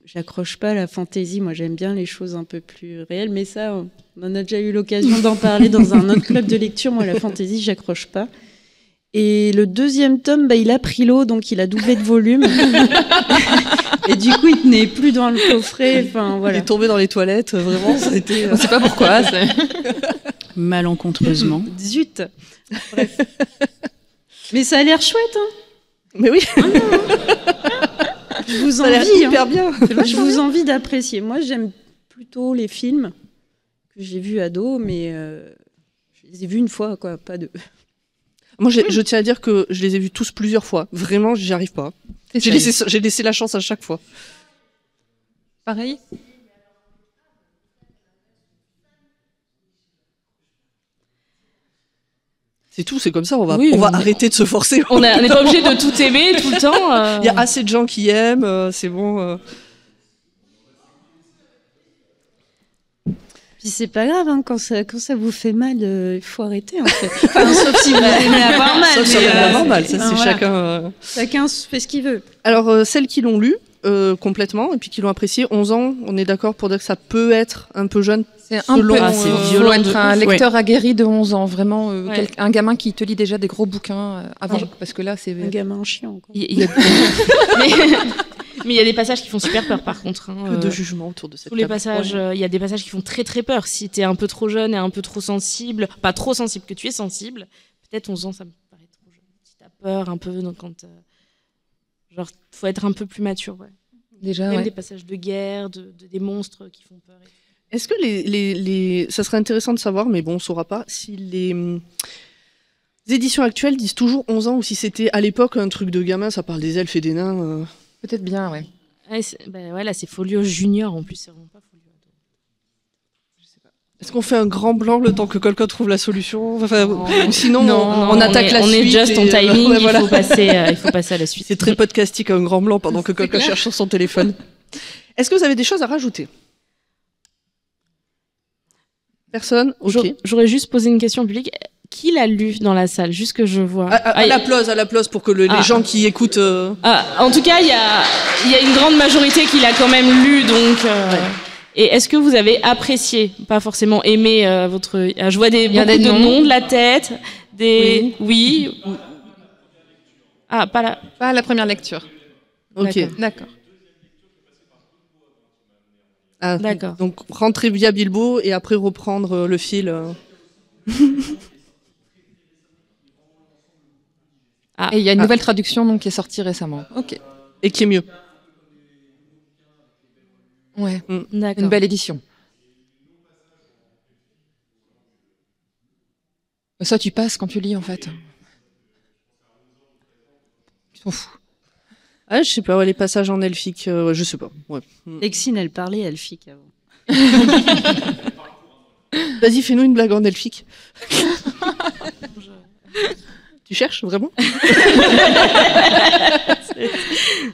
S6: j'accroche pas à la fantaisie. Moi, j'aime bien les choses un peu plus réelles. Mais ça, on en a déjà eu l'occasion d'en parler dans un autre club de lecture. Moi, la fantaisie, j'accroche pas. Et le deuxième tome, bah, il a pris l'eau, donc il a doublé de volume. Et du coup, il tenait plus dans le coffret. Enfin, voilà.
S1: Il est tombé dans les toilettes, vraiment. Ça a été,
S2: On sait pas pourquoi.
S4: Malencontreusement.
S6: Zut. Bref. Mais ça a l'air chouette, hein.
S1: Mais oui.
S6: Je vous
S1: Ça a l'air
S6: envie,
S1: hyper bien.
S6: Je vous envie d'apprécier. Moi, j'aime plutôt les films que j'ai vus ado, mais je les ai vus une fois, quoi, pas deux.
S1: Moi, je tiens à dire que je les ai vus tous plusieurs fois. Vraiment, j'y arrive pas. J'ai laissé la chance à chaque fois.
S2: Pareil.
S1: C'est tout, c'est comme ça. On va
S5: Oui,
S1: arrêter de se forcer.
S5: On n'est pas obligé de tout aimer tout le temps.
S1: Il y a assez de gens qui aiment. C'est bon.
S6: Puis c'est pas grave, hein, quand ça vous fait mal, il faut arrêter, en fait. Enfin, sauf si vous aimez avoir mal.
S1: Sauf si on aime avoir mal, ça c'est
S6: voilà.
S1: chacun.
S6: Chacun fait ce qu'il veut.
S1: Alors, celles qui l'ont lu complètement et puis qui l'ont apprécié, 11 ans, on est d'accord pour dire que ça peut être un peu jeune.
S2: C'est un
S1: Selon,
S2: peu
S1: c'est
S2: violent. Faut être un lecteur aguerri de 11 ans, vraiment.
S5: Ouais.
S2: Un gamin qui te lit déjà des gros bouquins avant, parce que là, c'est...
S6: Un gamin chiant, quoi.
S5: Mais il y a des passages qui font super peur, par contre. Hein,
S1: Que de jugement autour de cette
S5: tous les
S1: table.
S5: passages, il y a des passages qui font très très peur. Si t'es un peu trop jeune et un peu trop sensible, pas trop sensible, que tu es sensible, peut-être 11 ans, ça me paraît trop jeune. Si t'as peur un peu, donc quand... genre, faut être un peu plus mature, ouais.
S2: Déjà,
S5: Même
S2: ouais.
S5: des passages de guerre, des monstres qui font peur.
S1: Est-ce que ça serait intéressant de savoir, mais bon, on saura pas, si les éditions actuelles disent toujours 11 ans ou si c'était à l'époque un truc de gamin, ça parle des elfes et des nains.
S2: Peut-être bien, ouais.
S5: Ouais, là, c'est Folio Junior en plus, c'est vraiment pas Folio Ado.
S1: Est-ce qu'on fait un grand blanc le temps que quelqu'un trouve la solution? Enfin, ou sinon,
S5: Non,
S1: on attaque la
S5: on
S1: suite.
S5: est juste en
S1: et,
S5: timing,
S1: ouais, voilà.
S5: il faut passer à la suite.
S1: C'est très podcastique, un grand blanc pendant que quelqu'un cherche sur son téléphone. Est-ce que vous avez des choses à rajouter? Personne? Ok.
S5: J'aurais juste posé une question au public. Qui l'a lu dans la salle? Juste que je vois.
S1: À l'applause pour que les gens qui écoutent...
S5: En tout cas, il y a une grande majorité qui l'a quand même lu, donc... Et est-ce que vous avez apprécié, pas forcément aimé votre... Je vois beaucoup de noms de la tête, Oui. Ah, pas là.
S2: Pas à la première lecture.
S1: Ok.
S2: D'accord.
S1: Ah,
S5: D'accord.
S1: Donc rentrer via Bilbo et après reprendre le fil.
S5: Ah.
S2: Et il y a une nouvelle traduction donc, qui est sortie récemment. Ok.
S1: Et qui est mieux.
S2: Ouais.
S5: D'accord.
S2: Une belle édition. Ça, tu passes quand tu lis, en fait. Tu t'en fous.
S1: Ah, je sais pas, les passages en elfique, je sais pas. Ouais.
S6: Lexine, elle parlait elfique avant.
S1: Vas-y, fais-nous une blague en elfique. Tu cherches, vraiment?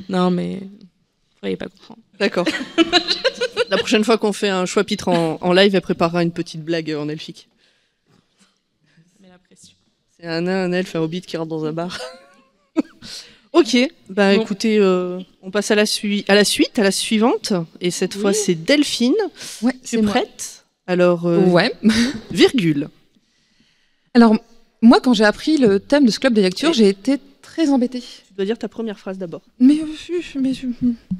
S5: Non, mais vous pourriez pas comprendre.
S1: D'accord. La prochaine fois qu'on fait un choix-pitre en live, elle préparera une petite blague en elfique.
S5: Mais la pression.
S1: C'est un nain, un elfe, un hobbit qui rentre dans un bar. Ok, bah
S2: Bon.
S1: écoutez, on passe à la suite, à la suivante. Et cette fois, c'est Delphine.
S2: Ouais,
S1: Tu
S2: c'est
S1: es
S2: moi.
S1: prête? Alors,
S2: Ouais.
S1: virgule.
S2: Alors, moi, quand j'ai appris le thème de ce club de lecture, j'ai été très embêtée.
S1: Tu dois dire ta première phrase d'abord.
S2: Mais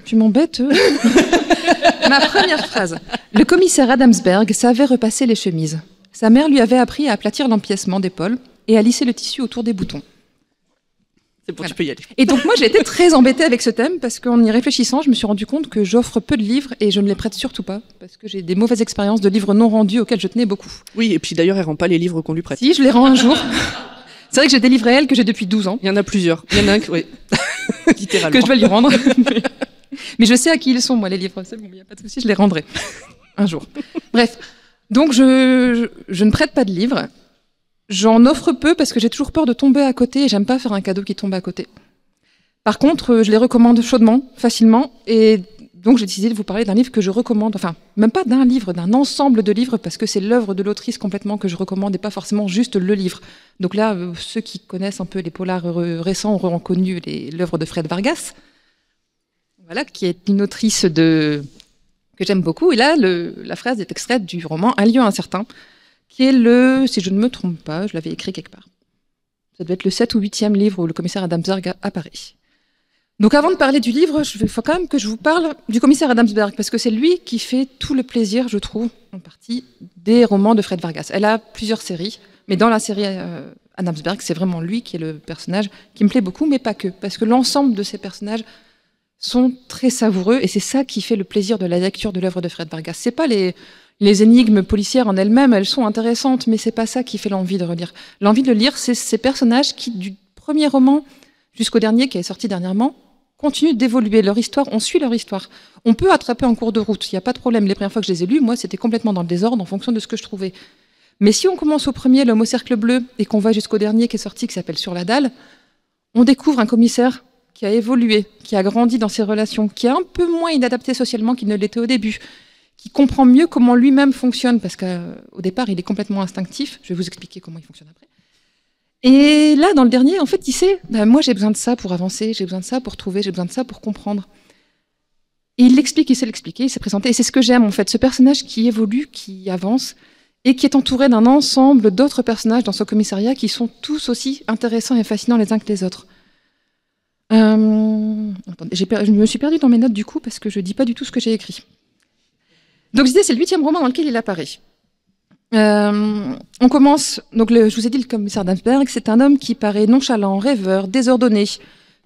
S2: tu m'embêtes. Ma première phrase. Le commissaire Adamsberg savait repasser les chemises. Sa mère lui avait appris à aplatir l'empiècement d'épaule et à lisser le tissu autour des boutons.
S1: C'est bon,
S2: Voilà.
S1: tu peux y aller.
S2: Et donc moi j'ai été très embêtée avec ce thème parce qu'en y réfléchissant, je me suis rendu compte que j'offre peu de livres et je ne les prête surtout pas parce que j'ai des mauvaises expériences de livres non rendus auxquels je tenais beaucoup.
S1: Oui, et puis d'ailleurs, elle rend pas les livres qu'on lui prête.
S2: Si, je les rends un jour. C'est vrai que j'ai des livres réels que j'ai depuis 12 ans,
S1: Il y en a plusieurs. Il y en a un, oui. Littéralement.
S2: que je vais lui rendre. Mais je sais à qui ils sont, moi, les livres. C'est bon, il n'y a pas de souci, je les rendrai un jour. Bref, donc je ne prête pas de livres. J'en offre peu parce que j'ai toujours peur de tomber à côté et j'aime pas faire un cadeau qui tombe à côté. Par contre, je les recommande chaudement, facilement, et donc j'ai décidé de vous parler d'un livre que je recommande, enfin, même pas d'un livre, d'un ensemble de livres, parce que c'est l'œuvre de l'autrice complètement que je recommande et pas forcément juste le livre. Donc là, ceux qui connaissent un peu les polars récents auront connu l'œuvre de Fred Vargas, voilà, qui est une autrice que j'aime beaucoup. Et là, la phrase est extraite du roman Un lieu incertain, qui est si je ne me trompe pas, je l'avais écrit quelque part. Ça doit être le 7 ou 8e livre où le commissaire Adamsberg apparaît. Donc avant de parler du livre, il faut quand même que je vous parle du commissaire Adamsberg, parce que c'est lui qui fait tout le plaisir, je trouve, en partie, des romans de Fred Vargas. Elle a plusieurs séries, mais dans la série Adamsberg, c'est vraiment lui qui est le personnage qui me plaît beaucoup, mais pas que, parce que l'ensemble de ces personnages sont très savoureux, et c'est ça qui fait le plaisir de la lecture de l'œuvre de Fred Vargas. C'est pas les énigmes policières en elles-mêmes, elles sont intéressantes, mais c'est pas ça qui fait l'envie de relire. L'envie de le lire, c'est ces personnages qui, du premier roman jusqu'au dernier, qui est sorti dernièrement, continuent d'évoluer. Leur histoire, on suit leur histoire. On peut attraper en cours de route, il n'y a pas de problème. Les premières fois que je les ai lus, moi, c'était complètement dans le désordre en fonction de ce que je trouvais. Mais si on commence au premier, L'homme au cercle bleu, et qu'on va jusqu'au dernier qui est sorti, qui s'appelle Sur la dalle, on découvre un commissaire qui a évolué, qui a grandi dans ses relations, qui est un peu moins inadapté socialement qu'il ne l'était au début, qui comprend mieux comment lui-même fonctionne, parce qu'au départ, il est complètement instinctif. Je vais vous expliquer comment il fonctionne après. Et là, dans le dernier, en fait, il sait, moi, j'ai besoin de ça pour avancer, j'ai besoin de ça pour trouver, j'ai besoin de ça pour comprendre. Et il l'explique, il sait l'expliquer, il s'est présenté. Et c'est ce que j'aime, en fait, ce personnage qui évolue, qui avance, et qui est entouré d'un ensemble d'autres personnages dans ce commissariat qui sont tous aussi intéressants et fascinants les uns que les autres. Attendez, je me suis perdue dans mes notes, du coup, parce que je ne dis pas du tout ce que j'ai écrit. Donc, je disais, c'est le 8e roman dans lequel il apparaît. On commence, donc je vous ai dit, le commissaire Adamsberg, c'est un homme qui paraît nonchalant, rêveur, désordonné,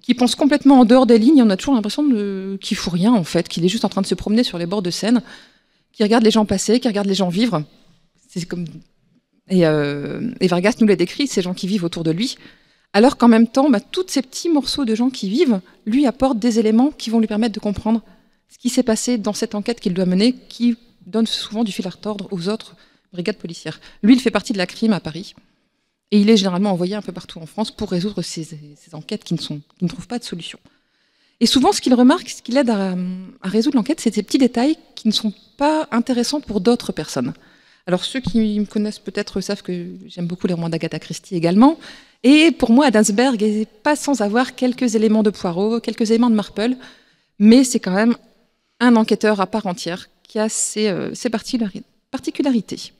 S2: qui pense complètement en dehors des lignes. On a toujours l'impression qu'il ne fout rien, en fait, qu'il est juste en train de se promener sur les bords de Seine, qui regarde les gens passer, qui regarde les gens vivre. C'est comme... et Vargas nous l'a décrit, ces gens qui vivent autour de lui, alors qu'en même temps, tous ces petits morceaux de gens qui vivent lui apportent des éléments qui vont lui permettre de comprendre ce qui s'est passé dans cette enquête qu'il doit mener, qui donne souvent du fil à retordre aux autres brigades policières. Lui, il fait partie de la crime à Paris, et il est généralement envoyé un peu partout en France pour résoudre ces enquêtes qui ne trouvent pas de solution. Et souvent, ce qu'il remarque, ce qui l'aide à résoudre l'enquête, c'est ces petits détails qui ne sont pas intéressants pour d'autres personnes. Alors, ceux qui me connaissent peut-être savent que j'aime beaucoup les romans d'Agatha Christie également, et pour moi, Adamsberg n'est pas sans avoir quelques éléments de Poirot, quelques éléments de Marple, mais c'est quand même un enquêteur à part entière qui a ses particularités.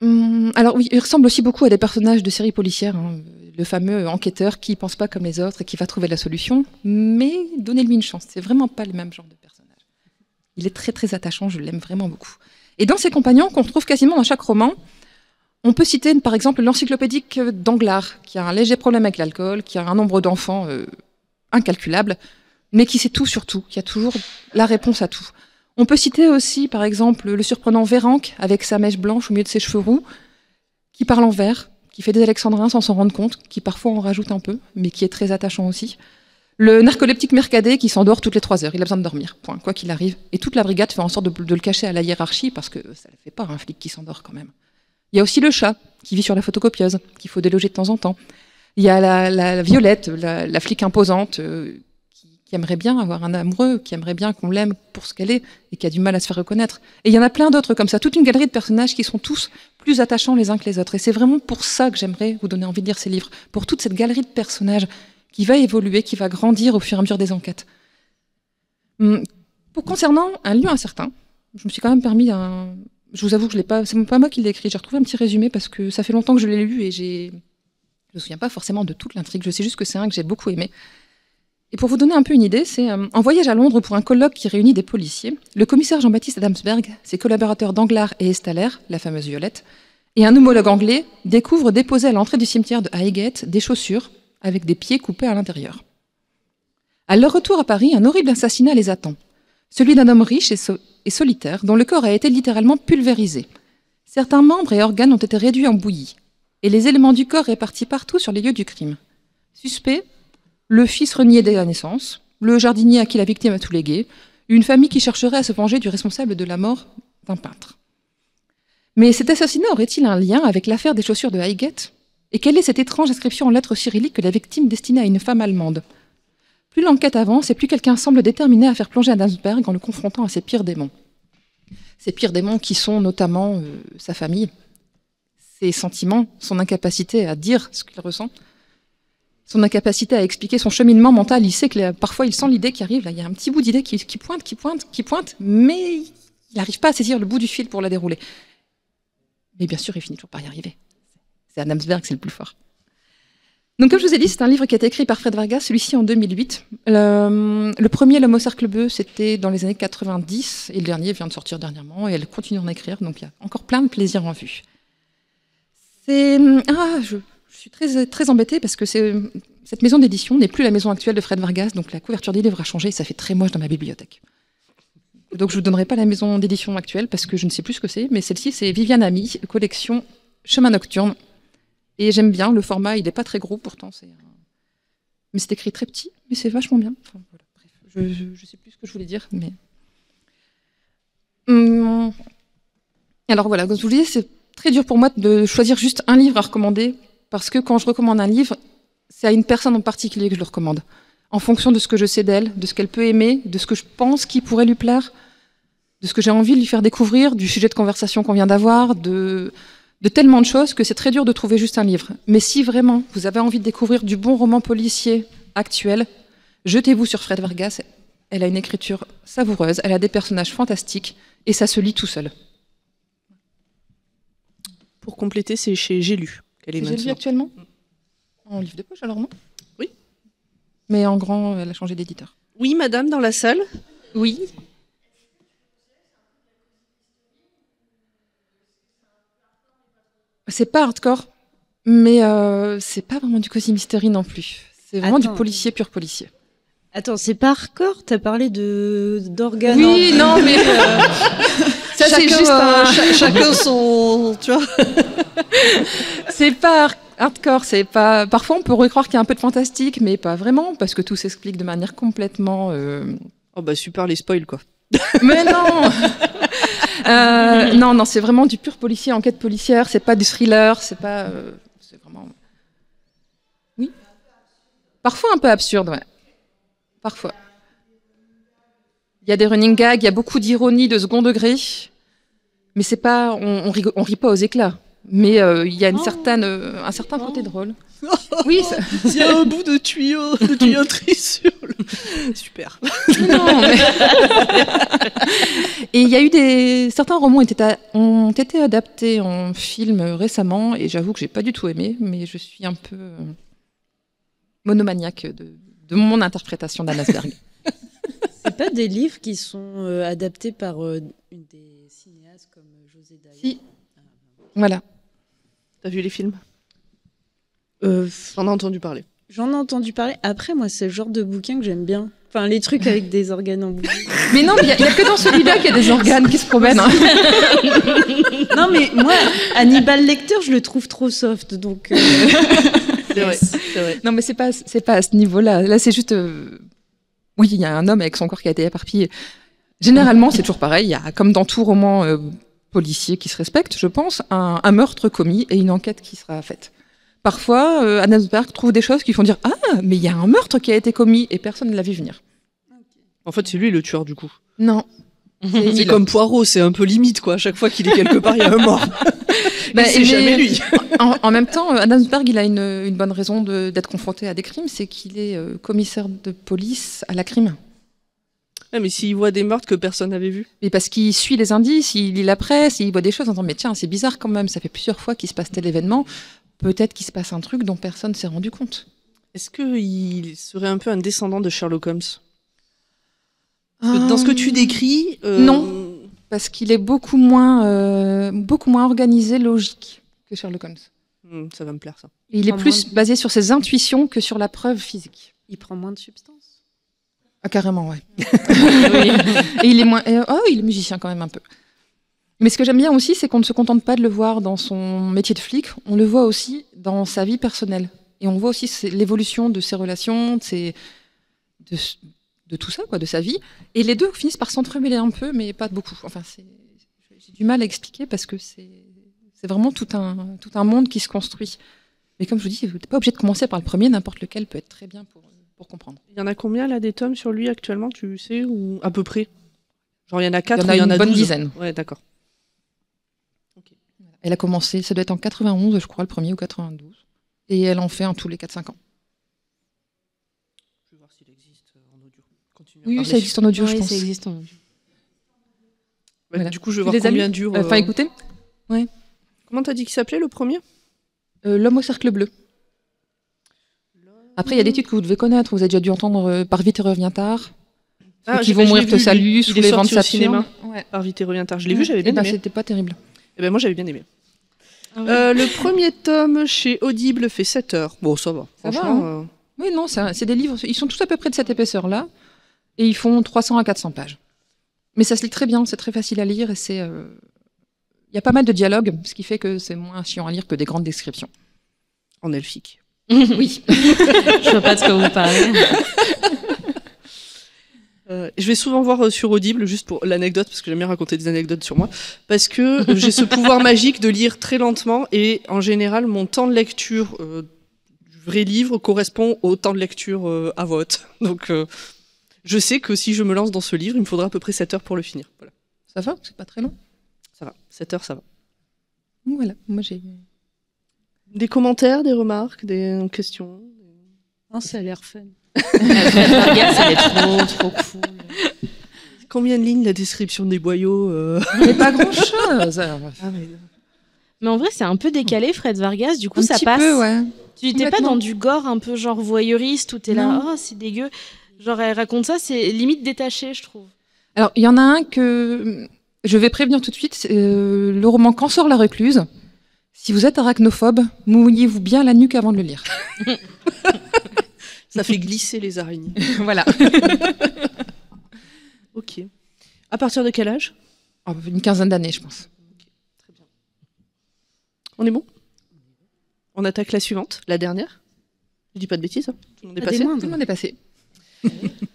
S2: Alors oui, il ressemble aussi beaucoup à des personnages de séries policières, hein. Le fameux enquêteur qui pense pas comme les autres et qui va trouver la solution, mais donnez-lui une chance, c'est vraiment pas le même genre de personnage. Il est très très attachant, je l'aime vraiment beaucoup. Et dans ses compagnons, qu'on retrouve quasiment dans chaque roman, on peut citer par exemple l'encyclopédique Danglars, qui a un léger problème avec l'alcool, qui a un nombre d'enfants incalculable, mais qui sait tout sur tout, qui a toujours la réponse à tout. On peut citer aussi, par exemple, le surprenant Véranque, avec sa mèche blanche au milieu de ses cheveux roux, qui parle en vers, qui fait des alexandrins sans s'en rendre compte, qui parfois en rajoute un peu, mais qui est très attachant aussi. Le narcoleptique Mercadet, qui s'endort toutes les 3 heures, il a besoin de dormir, point, quoi qu'il arrive. Et toute la brigade fait en sorte de le cacher à la hiérarchie, parce que ça ne le fait pas, un flic qui s'endort quand même. Il y a aussi le chat, qui vit sur la photocopieuse, qu'il faut déloger de temps en temps. Il y a la Violette, la flic imposante, qui aimerait bien avoir un amoureux, qui aimerait bien qu'on l'aime pour ce qu'elle est, et qui a du mal à se faire reconnaître. Et il y en a plein d'autres comme ça, toute une galerie de personnages qui sont tous plus attachants les uns que les autres. Et c'est vraiment pour ça que j'aimerais vous donner envie de lire ces livres, pour toute cette galerie de personnages qui va évoluer, qui va grandir au fur et à mesure des enquêtes. Concernant Un lieu incertain, je me suis quand même permis je vous avoue que je l'ai pas, c'est pas moi qui l'ai écrit, j'ai retrouvé un petit résumé parce que ça fait longtemps que je l'ai lu et je me souviens pas forcément de toute l'intrigue, je sais juste que c'est un que j'ai beaucoup aimé. Et pour vous donner un peu une idée, c'est en voyage à Londres pour un colloque qui réunit des policiers, le commissaire Jean-Baptiste Adamsberg, ses collaborateurs Danglars et Estaler, la fameuse Violette, et un homologue anglais découvrent déposés à l'entrée du cimetière de Highgate des chaussures avec des pieds coupés à l'intérieur. À leur retour à Paris, un horrible assassinat les attend. Celui d'un homme riche et solitaire, dont le corps a été littéralement pulvérisé. Certains membres et organes ont été réduits en bouillie, et les éléments du corps répartis partout sur les lieux du crime. Suspect, le fils renié dès la naissance, le jardinier à qui la victime a tout légué, une famille qui chercherait à se venger du responsable de la mort d'un peintre. Mais cet assassinat aurait-il un lien avec l'affaire des chaussures de Highgate ? Et quelle est cette étrange inscription en lettres cyrilliques que la victime destinait à une femme allemande ? Plus l'enquête avance et plus quelqu'un semble déterminé à faire plonger Adamsberg en le confrontant à ses pires démons. Ces pires démons qui sont notamment sa famille, ses sentiments, son incapacité à dire ce qu'il ressent, son incapacité à expliquer son cheminement mental. Il sait que parfois il sent l'idée qui arrive, là, il y a un petit bout d'idée qui pointe, mais il n'arrive pas à saisir le bout du fil pour la dérouler. Mais bien sûr, il finit toujours par y arriver. C'est Adamsberg, c'est le plus fort. Donc, comme je vous ai dit, c'est un livre qui a été écrit par Fred Vargas, celui-ci en 2008. Le premier, L'homme au cercle bleu, c'était dans les années 90, et le dernier vient de sortir dernièrement, et elle continue d'en écrire, donc il y a encore plein de plaisir en vue. Je suis très, très embêtée parce que cette maison d'édition n'est plus la maison actuelle de Fred Vargas, donc la couverture des livres a changé et ça fait très moche dans ma bibliothèque. Donc je ne vous donnerai pas la maison d'édition actuelle parce que je ne sais plus ce que c'est, mais celle-ci c'est Viviane Ami, collection Chemin Nocturne. Et j'aime bien, le format il n'est pas très gros pourtant, mais c'est écrit très petit, mais c'est vachement bien. Enfin, voilà, bref, je ne sais plus ce que je voulais dire, mais... Alors voilà, comme je vous le disais, c'est très dur pour moi de choisir juste un livre à recommander, parce que quand je recommande un livre, c'est à une personne en particulier que je le recommande, en fonction de ce que je sais d'elle, de ce qu'elle peut aimer, de ce que je pense qui pourrait lui plaire, de ce que j'ai envie de lui faire découvrir, du sujet de conversation qu'on vient d'avoir, de tellement de choses que c'est très dur de trouver juste un livre. Mais si vraiment vous avez envie de découvrir du bon roman policier actuel, jetez-vous sur Fred Vargas. Elle a une écriture savoureuse, elle a des personnages fantastiques, et ça se lit tout seul.
S1: Pour compléter, c'est chez J'ai lu.
S2: J'ai lu actuellement en livre de poche, alors non ?
S1: Oui.
S2: Mais en grand, elle a changé d'éditeur.
S1: Oui, madame, dans la salle ?
S2: Oui. C'est pas hardcore, mais c'est pas vraiment du cosy mystery non plus. C'est vraiment du policier, pur policier.
S6: Attends, c'est pas hardcore ? T'as parlé d'organes.
S2: Oui, non, mais...
S1: ça, c'est juste chacun son... Tu vois.
S2: C'est pas hardcore, c'est pas... Parfois, on pourrait croire qu'il y a un peu de fantastique, mais pas vraiment, parce que tout s'explique de manière complètement...
S1: Oh bah super, les spoils, quoi.
S2: Mais non. Non, c'est vraiment du pur policier, enquête policière, c'est pas du thriller, c'est pas... c'est vraiment... Oui. Parfois un peu absurde, ouais. Parfois. Il y a des running gags, il y a beaucoup d'ironie de second degré, mais c'est pas... On rit pas aux éclats. Mais il y a un certain côté drôle. Oui,
S1: il y a un bout de tuyau, de tuyauterie sur le... Super.
S2: Non, mais... Et il y a eu certains romans ont été adaptés en film récemment, et j'avoue que j'ai pas du tout aimé, mais je suis un peu monomaniaque de mon interprétation d'Anasberg.
S6: C'est pas des livres qui sont adaptés par une des cinéastes comme José Dayan?
S2: Si. Voilà.
S1: T'as vu les films? J'en ai entendu parler.
S6: J'en ai entendu parler. Après, moi, c'est le genre de bouquin que j'aime bien. Enfin, les trucs avec des organes en bouquin.
S2: Mais non, il n'y a que dans celui-là qu'il y a des organes qui se promènent. Hein.
S6: Non, mais moi, Hannibal Lecter, je le trouve trop soft, donc...
S1: C'est vrai, c'est vrai.
S2: Non, mais c'est pas à ce niveau-là. Là, c'est juste... Oui, il y a un homme avec son corps qui a été éparpillé. Généralement, c'est toujours pareil. Il y a, comme dans tout roman policier qui se respecte, je pense, un meurtre commis et une enquête qui sera faite. Parfois, Anasberg trouve des choses qui font dire « Ah, mais il y a un meurtre qui a été commis » et personne ne l'a vu venir.
S1: En fait, c'est lui le tueur, du coup.
S2: Non.
S1: C'est comme Poirot, c'est un peu limite, quoi. À chaque fois qu'il est quelque part, il y a un mort.
S2: Bah,
S1: c'est jamais lui.
S2: En même temps, Anasberg, il a une bonne raison d'être confronté à des crimes, c'est qu'il est commissaire de police à la crime.
S1: Ouais, mais s'il voit des meurtres que personne n'avait vus.
S2: Et parce qu'il suit les indices, il lit la presse, il voit des choses en disant « Mais tiens, c'est bizarre quand même, ça fait plusieurs fois qu'il se passe tel événement. » Peut-être qu'il se passe un truc dont personne ne s'est rendu compte.
S1: Est-ce qu'il serait un peu un descendant de Sherlock Holmes? Parce que dans ce que tu décris...
S2: Non, parce qu'il est beaucoup moins organisé, logique que Sherlock Holmes.
S1: Ça va me plaire, ça.
S2: Et il est plus basé sur ses intuitions que sur la preuve physique.
S6: Il prend moins de substances.
S2: Ah, carrément, ouais. Oui. Et il est moins... il est musicien quand même un peu. Mais ce que j'aime bien aussi, c'est qu'on ne se contente pas de le voir dans son métier de flic, on le voit aussi dans sa vie personnelle. Et on voit aussi l'évolution de ses relations, de tout ça, quoi, de sa vie. Et les deux finissent par s'entremêler un peu, mais pas beaucoup. Enfin, j'ai du mal à expliquer parce que c'est vraiment tout un monde qui se construit. Mais comme je vous dis, vous n'êtes pas obligé de commencer par le premier, n'importe lequel peut être très bien pour comprendre.
S1: Il y en a combien, là, des tomes sur lui actuellement, tu sais, ou à peu près? Genre, il y en a 4 ou
S2: il y en a une bonne
S1: 12?
S2: dizaine.
S1: Ouais, d'accord.
S2: Elle a commencé, ça doit être en 91, je crois, le premier, ou 92. Et elle en fait un tous les 4-5 ans.
S1: Je vais voir s'il existe en audio.
S2: Oui, ça existe en audio, je pense.
S5: Ça existe en audio.
S1: Ouais,
S2: Voilà.
S1: Du coup, je vais voir combien dure...
S2: Enfin, écoutez. Ouais.
S1: Comment t'as dit qu'il s'appelait, le premier?
S2: L'homme au cercle bleu. Après, il y a des titres que vous devez connaître. Vous avez déjà dû entendre Par vite et revient tard. Qui vont mourir te saluent sous les vents de Saturne.
S1: Ouais. Par vite et revient tard. Je l'ai vu, j'avais bien aimé.
S2: C'était pas terrible.
S1: Eh ben moi, j'avais bien aimé.
S5: Ah ouais.
S1: Le premier tome chez Audible fait 7 heures. Bon, ça va.
S2: Ça va,
S1: Franchement,
S2: Oui, non, c'est des livres. Ils sont tous à peu près de cette épaisseur-là. Et ils font 300 à 400 pages. Mais ça se lit très bien, c'est très facile à lire. Et il y a pas mal de dialogues, ce qui fait que c'est moins chiant à lire que des grandes descriptions.
S1: en elfique.
S2: Oui.
S5: Je vois pas de ce que vous parlez.
S1: Je vais souvent voir sur Audible, juste pour l'anecdote, parce que j'aime bien raconter des anecdotes sur moi, parce que j'ai ce pouvoir magique de lire très lentement, et en général, mon temps de lecture du vrai livre correspond au temps de lecture à voix haute. Donc, je sais que si je me lance dans ce livre, il me faudra à peu près 7 heures pour le finir. Voilà.
S2: Ça va, c'est pas très long.
S1: Ça va, 7 heures, ça va.
S2: Donc voilà, moi j'ai...
S1: Des commentaires, des remarques, des questions?
S6: Non, ça a l'air fun.
S5: Regarde, ça va être trop cool.
S1: Combien de lignes la description des boyaux
S2: Mais pas grand-chose.
S5: Mais en vrai, c'est un peu décalé, Fred Vargas. Du coup,
S2: Un
S5: ça
S2: petit
S5: passe.
S2: peu, ouais.
S5: Tu n'étais pas
S2: Complètement.
S5: dans du gore un peu genre voyeuriste où t'es là,
S2: Non.
S5: oh, c'est dégueu. Genre, elle raconte ça, c'est limite détaché, je trouve.
S2: Alors, il y en a un que je vais prévenir tout de suite, c'est, le roman Quand sort la recluse. Si vous êtes arachnophobe, mouillez-vous bien la nuque avant de le lire.
S1: Ça fait glisser les araignées.
S2: Voilà.
S1: Ok. À partir de quel âge?
S2: Une quinzaine d'années, je pense.
S1: Très bien. On est bon? On attaque la suivante, la dernière. Je dis pas de bêtises, hein. Tout le monde est passé.
S2: Tout le monde est passé.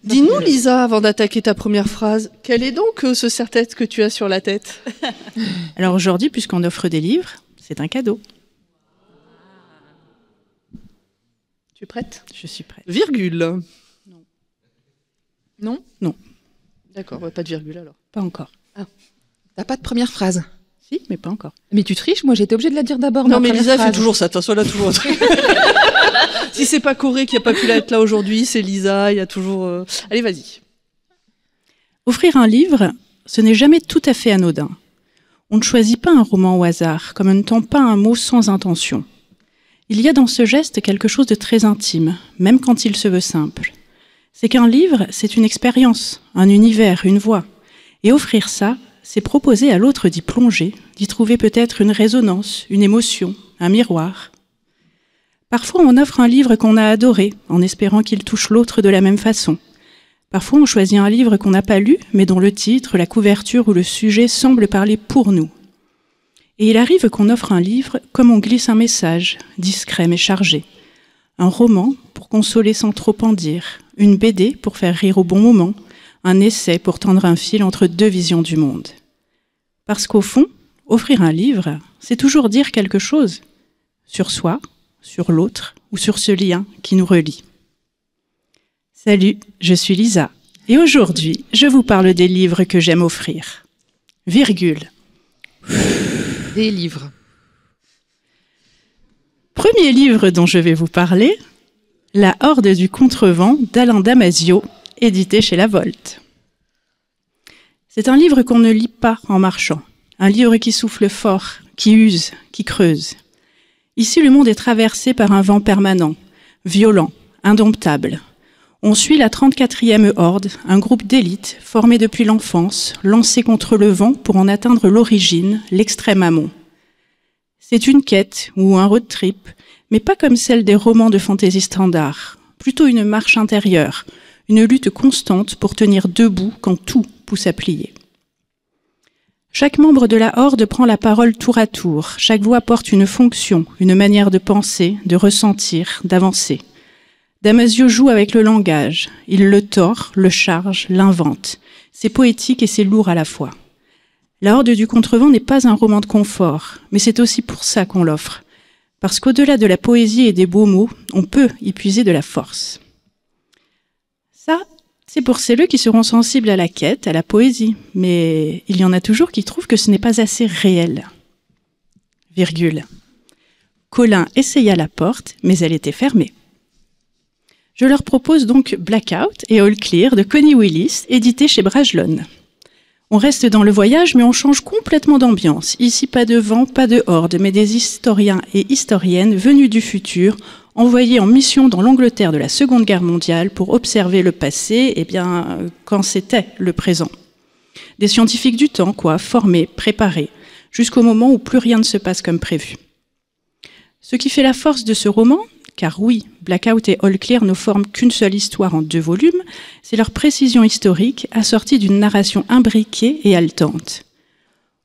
S1: Dis-nous, Lisa, avant d'attaquer ta première phrase, quel est donc ce serre-tête que tu as sur la tête?
S4: Alors aujourd'hui, puisqu'on offre des livres, c'est un cadeau.
S1: Tu es prête?
S4: Je suis prête.
S1: Virgule.
S2: Non?
S1: D'accord, ouais, pas de virgule alors.
S4: Pas encore.
S2: T'as pas de première phrase.
S4: Si, mais pas encore.
S2: Mais tu triches, moi j'ai été obligée de la dire d'abord.
S1: Non,
S2: ma
S1: mais
S2: première
S1: Lisa
S2: phrase.
S1: fait toujours ça. De toute façon, elle a toujours un truc. Si c'est pas Corée qui a pas pu être là aujourd'hui, c'est Lisa. Il y a toujours. Allez, vas-y.
S4: Offrir un livre, ce n'est jamais tout à fait anodin. On ne choisit pas un roman au hasard, comme on ne tend pas un mot sans intention. Il y a dans ce geste quelque chose de très intime, même quand il se veut simple. C'est qu'un livre, c'est une expérience, un univers, une voix. Et offrir ça, c'est proposer à l'autre d'y plonger, d'y trouver peut-être une résonance, une émotion, un miroir. Parfois, on offre un livre qu'on a adoré, en espérant qu'il touche l'autre de la même façon. Parfois, on choisit un livre qu'on n'a pas lu, mais dont le titre, la couverture ou le sujet semblent parler pour nous. Et il arrive qu'on offre un livre comme on glisse un message, discret mais chargé. Un roman pour consoler sans trop en dire, une BD pour faire rire au bon moment, un essai pour tendre un fil entre deux visions du monde. Parce qu'au fond, offrir un livre, c'est toujours dire quelque chose, sur soi, sur l'autre ou sur ce lien qui nous relie. Salut, je suis Lisa et aujourd'hui, je vous parle des livres que j'aime offrir. Virgule.
S2: Des livres.
S4: Premier livre dont je vais vous parler, La Horde du Contrevent d'Alain Damasio, édité chez La Volte. C'est un livre qu'on ne lit pas en marchant, un livre qui souffle fort, qui use, qui creuse. Ici, le monde est traversé par un vent permanent, violent, indomptable. On suit la 34e Horde, un groupe d'élite formé depuis l'enfance, lancé contre le vent pour en atteindre l'origine, l'extrême amont. C'est une quête ou un road trip, mais pas comme celle des romans de fantaisie standard, plutôt une marche intérieure, une lutte constante pour tenir debout quand tout pousse à plier. Chaque membre de la Horde prend la parole tour à tour, chaque voix porte une fonction, une manière de penser, de ressentir, d'avancer. Damasio joue avec le langage, il le tord, le charge, l'invente. C'est poétique et c'est lourd à la fois. La Horde du Contrevent n'est pas un roman de confort, mais c'est aussi pour ça qu'on l'offre. Parce qu'au-delà de la poésie et des beaux mots, on peut y puiser de la force. Ça, c'est pour celles qui seront sensibles à la quête, à la poésie. Mais il y en a toujours qui trouvent que ce n'est pas assez réel. Virgule. Colin essaya la porte, mais elle était fermée. Je leur propose donc Blackout et All Clear de Connie Willis, édité chez Brajlon. On reste dans le voyage, mais on change complètement d'ambiance. Ici, pas de vent, pas de horde, mais des historiens et historiennes venus du futur, envoyés en mission dans l'Angleterre de la Seconde Guerre mondiale pour observer le passé, quand c'était le présent. Des scientifiques du temps, formés, préparés, jusqu'au moment où plus rien ne se passe comme prévu. Ce qui fait la force de ce roman, car oui, Blackout et All Clear ne forment qu'une seule histoire en 2 volumes, c'est leur précision historique assortie d'une narration imbriquée et haletante.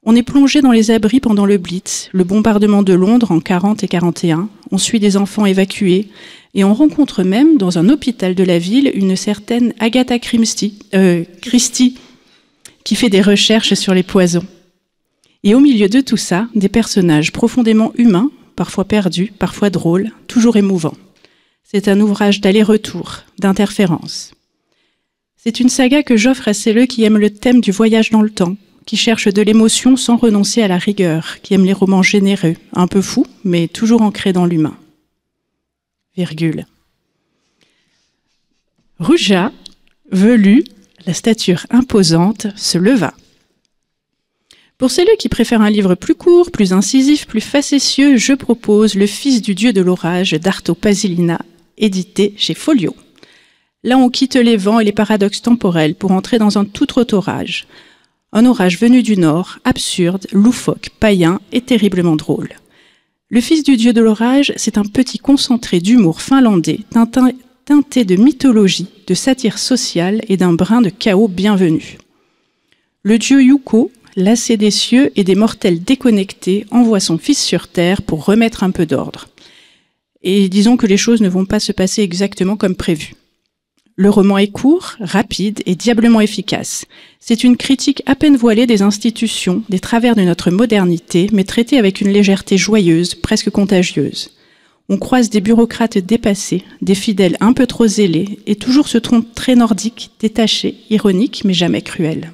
S4: On est plongé dans les abris pendant le Blitz, le bombardement de Londres en 40 et 41, on suit des enfants évacués, et on rencontre même, dans un hôpital de la ville, une certaine Agatha Christie, qui fait des recherches sur les poisons. Et au milieu de tout ça, des personnages profondément humains, parfois perdus, parfois drôles, toujours émouvants. C'est un ouvrage d'aller-retour, d'interférence. C'est une saga que j'offre à celles qui aiment le thème du voyage dans le temps, qui cherchent de l'émotion sans renoncer à la rigueur, qui aiment les romans généreux, un peu fous, mais toujours ancrés dans l'humain. Virgule. Ruja, velu, la stature imposante, se leva. Pour celles qui préfèrent un livre plus court, plus incisif, plus facétieux, je propose Le Fils du Dieu de l'Orage d'Arto Pasilina, édité chez Folio. Là, on quitte les vents et les paradoxes temporels pour entrer dans un tout autre orage. Un orage venu du Nord, absurde, loufoque, païen et terriblement drôle. Le Fils du Dieu de l'Orage, c'est un petit concentré d'humour finlandais, teinté de mythologie, de satire sociale et d'un brin de chaos bienvenu. Le dieu Yuko, lassé des cieux et des mortels déconnectés, envoie son fils sur terre pour remettre un peu d'ordre. Et disons que les choses ne vont pas se passer exactement comme prévu. Le roman est court, rapide et diablement efficace. C'est une critique à peine voilée des institutions, des travers de notre modernité, mais traitée avec une légèreté joyeuse, presque contagieuse. On croise des bureaucrates dépassés, des fidèles un peu trop zélés, et toujours ce ton très nordique, détaché, ironique, mais jamais cruel.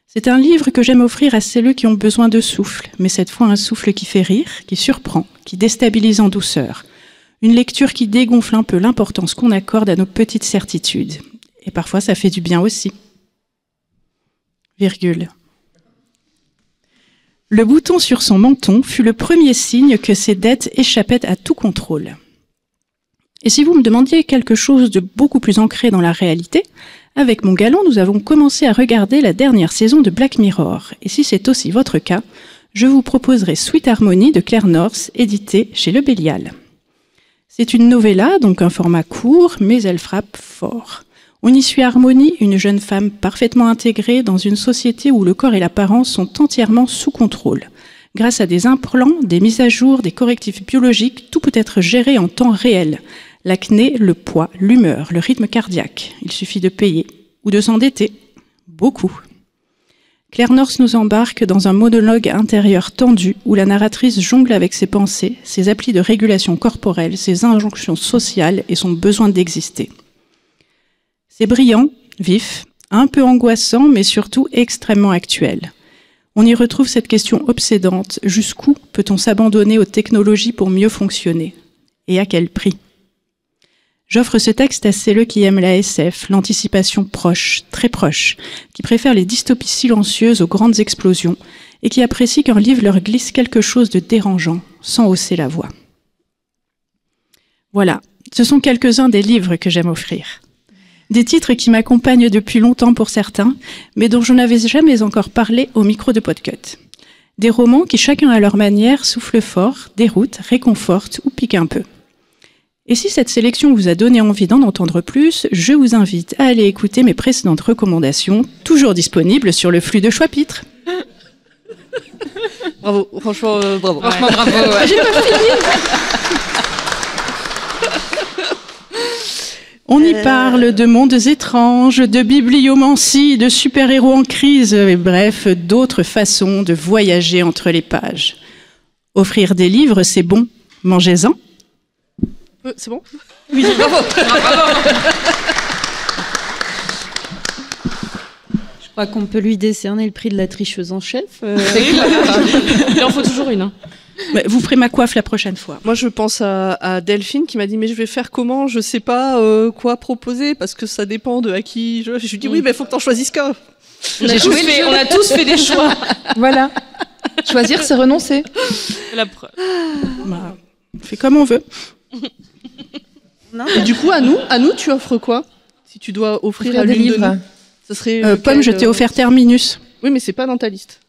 S4: C'est un livre que j'aime offrir à celles qui ont besoin de souffle, mais cette fois un souffle qui fait rire, qui surprend, qui déstabilise en douceur. Une lecture qui dégonfle un peu l'importance qu'on accorde à nos petites certitudes. Et parfois ça fait du bien aussi. virgule. Le bouton sur son menton fut le premier signe que ses dettes échappaient à tout contrôle. Et si vous me demandiez quelque chose de beaucoup plus ancré dans la réalité, avec mon galant, nous avons commencé à regarder la dernière saison de Black Mirror. Et si c'est aussi votre cas, je vous proposerai Sweet Harmony de Claire North, édité chez Le Bélial. C'est une novella, donc un format court, mais elle frappe fort. On y suit Harmony, une jeune femme parfaitement intégrée dans une société où le corps et l'apparence sont entièrement sous contrôle. Grâce à des implants, des mises à jour, des correctifs biologiques, tout peut être géré en temps réel. L'acné, le poids, l'humeur, le rythme cardiaque. Il suffit de payer ou de s'endetter. Beaucoup. Claire North nous embarque dans un monologue intérieur tendu où la narratrice jongle avec ses pensées, ses applis de régulation corporelle, ses injonctions sociales et son besoin d'exister. C'est brillant, vif, un peu angoissant, mais surtout extrêmement actuel. On y retrouve cette question obsédante, jusqu'où peut-on s'abandonner aux technologies pour mieux fonctionner? Et à quel prix? J'offre ce texte à celles qui aiment la SF, l'anticipation proche, très proche, qui préfèrent les dystopies silencieuses aux grandes explosions et qui apprécient qu'un livre leur glisse quelque chose de dérangeant, sans hausser la voix. Voilà, ce sont quelques-uns des livres que j'aime offrir. Des titres qui m'accompagnent depuis longtemps pour certains, mais dont je n'avais jamais encore parlé au micro de Podcut. Des romans qui, chacun à leur manière, soufflent fort, déroutent, réconfortent ou piquent un peu. Et si cette sélection vous a donné envie d'en entendre plus, je vous invite à aller écouter mes précédentes recommandations, toujours disponibles sur le flux de Choix-Pitre.
S1: Bravo, franchement, bravo.
S2: Franchement, bravo. Ouais.
S1: J'ai pas fini.
S4: On y parle de mondes étranges, de bibliomancie, de super-héros en crise, et bref, d'autres façons de voyager entre les pages. Offrir des livres, c'est bon. Mangez-en.
S1: C'est bon? Oui, bravo.
S6: Je crois qu'on peut lui décerner le prix de la tricheuse en chef.
S5: Il en faut toujours une. Hein.
S4: Vous ferez ma coiffe la prochaine fois.
S1: Moi, je pense à Delphine qui m'a dit mais je vais faire comment? Je sais pas quoi proposer parce que ça dépend de à qui je lui dis oui, mais faut que t'en choisisses qu'un.
S5: On a tous fait des choix.
S2: Voilà. Choisir, c'est renoncer.
S5: La preuve.
S4: Bah, on fait comme on veut.
S3: Non,
S1: Et du coup, à nous, tu offres quoi? Si tu dois offrir à
S2: Offrir des
S1: l'une de
S2: livres.
S1: nous, ça serait
S4: Pomme, je t'ai offert Terminus.
S1: Oui, mais c'est pas dans ta liste.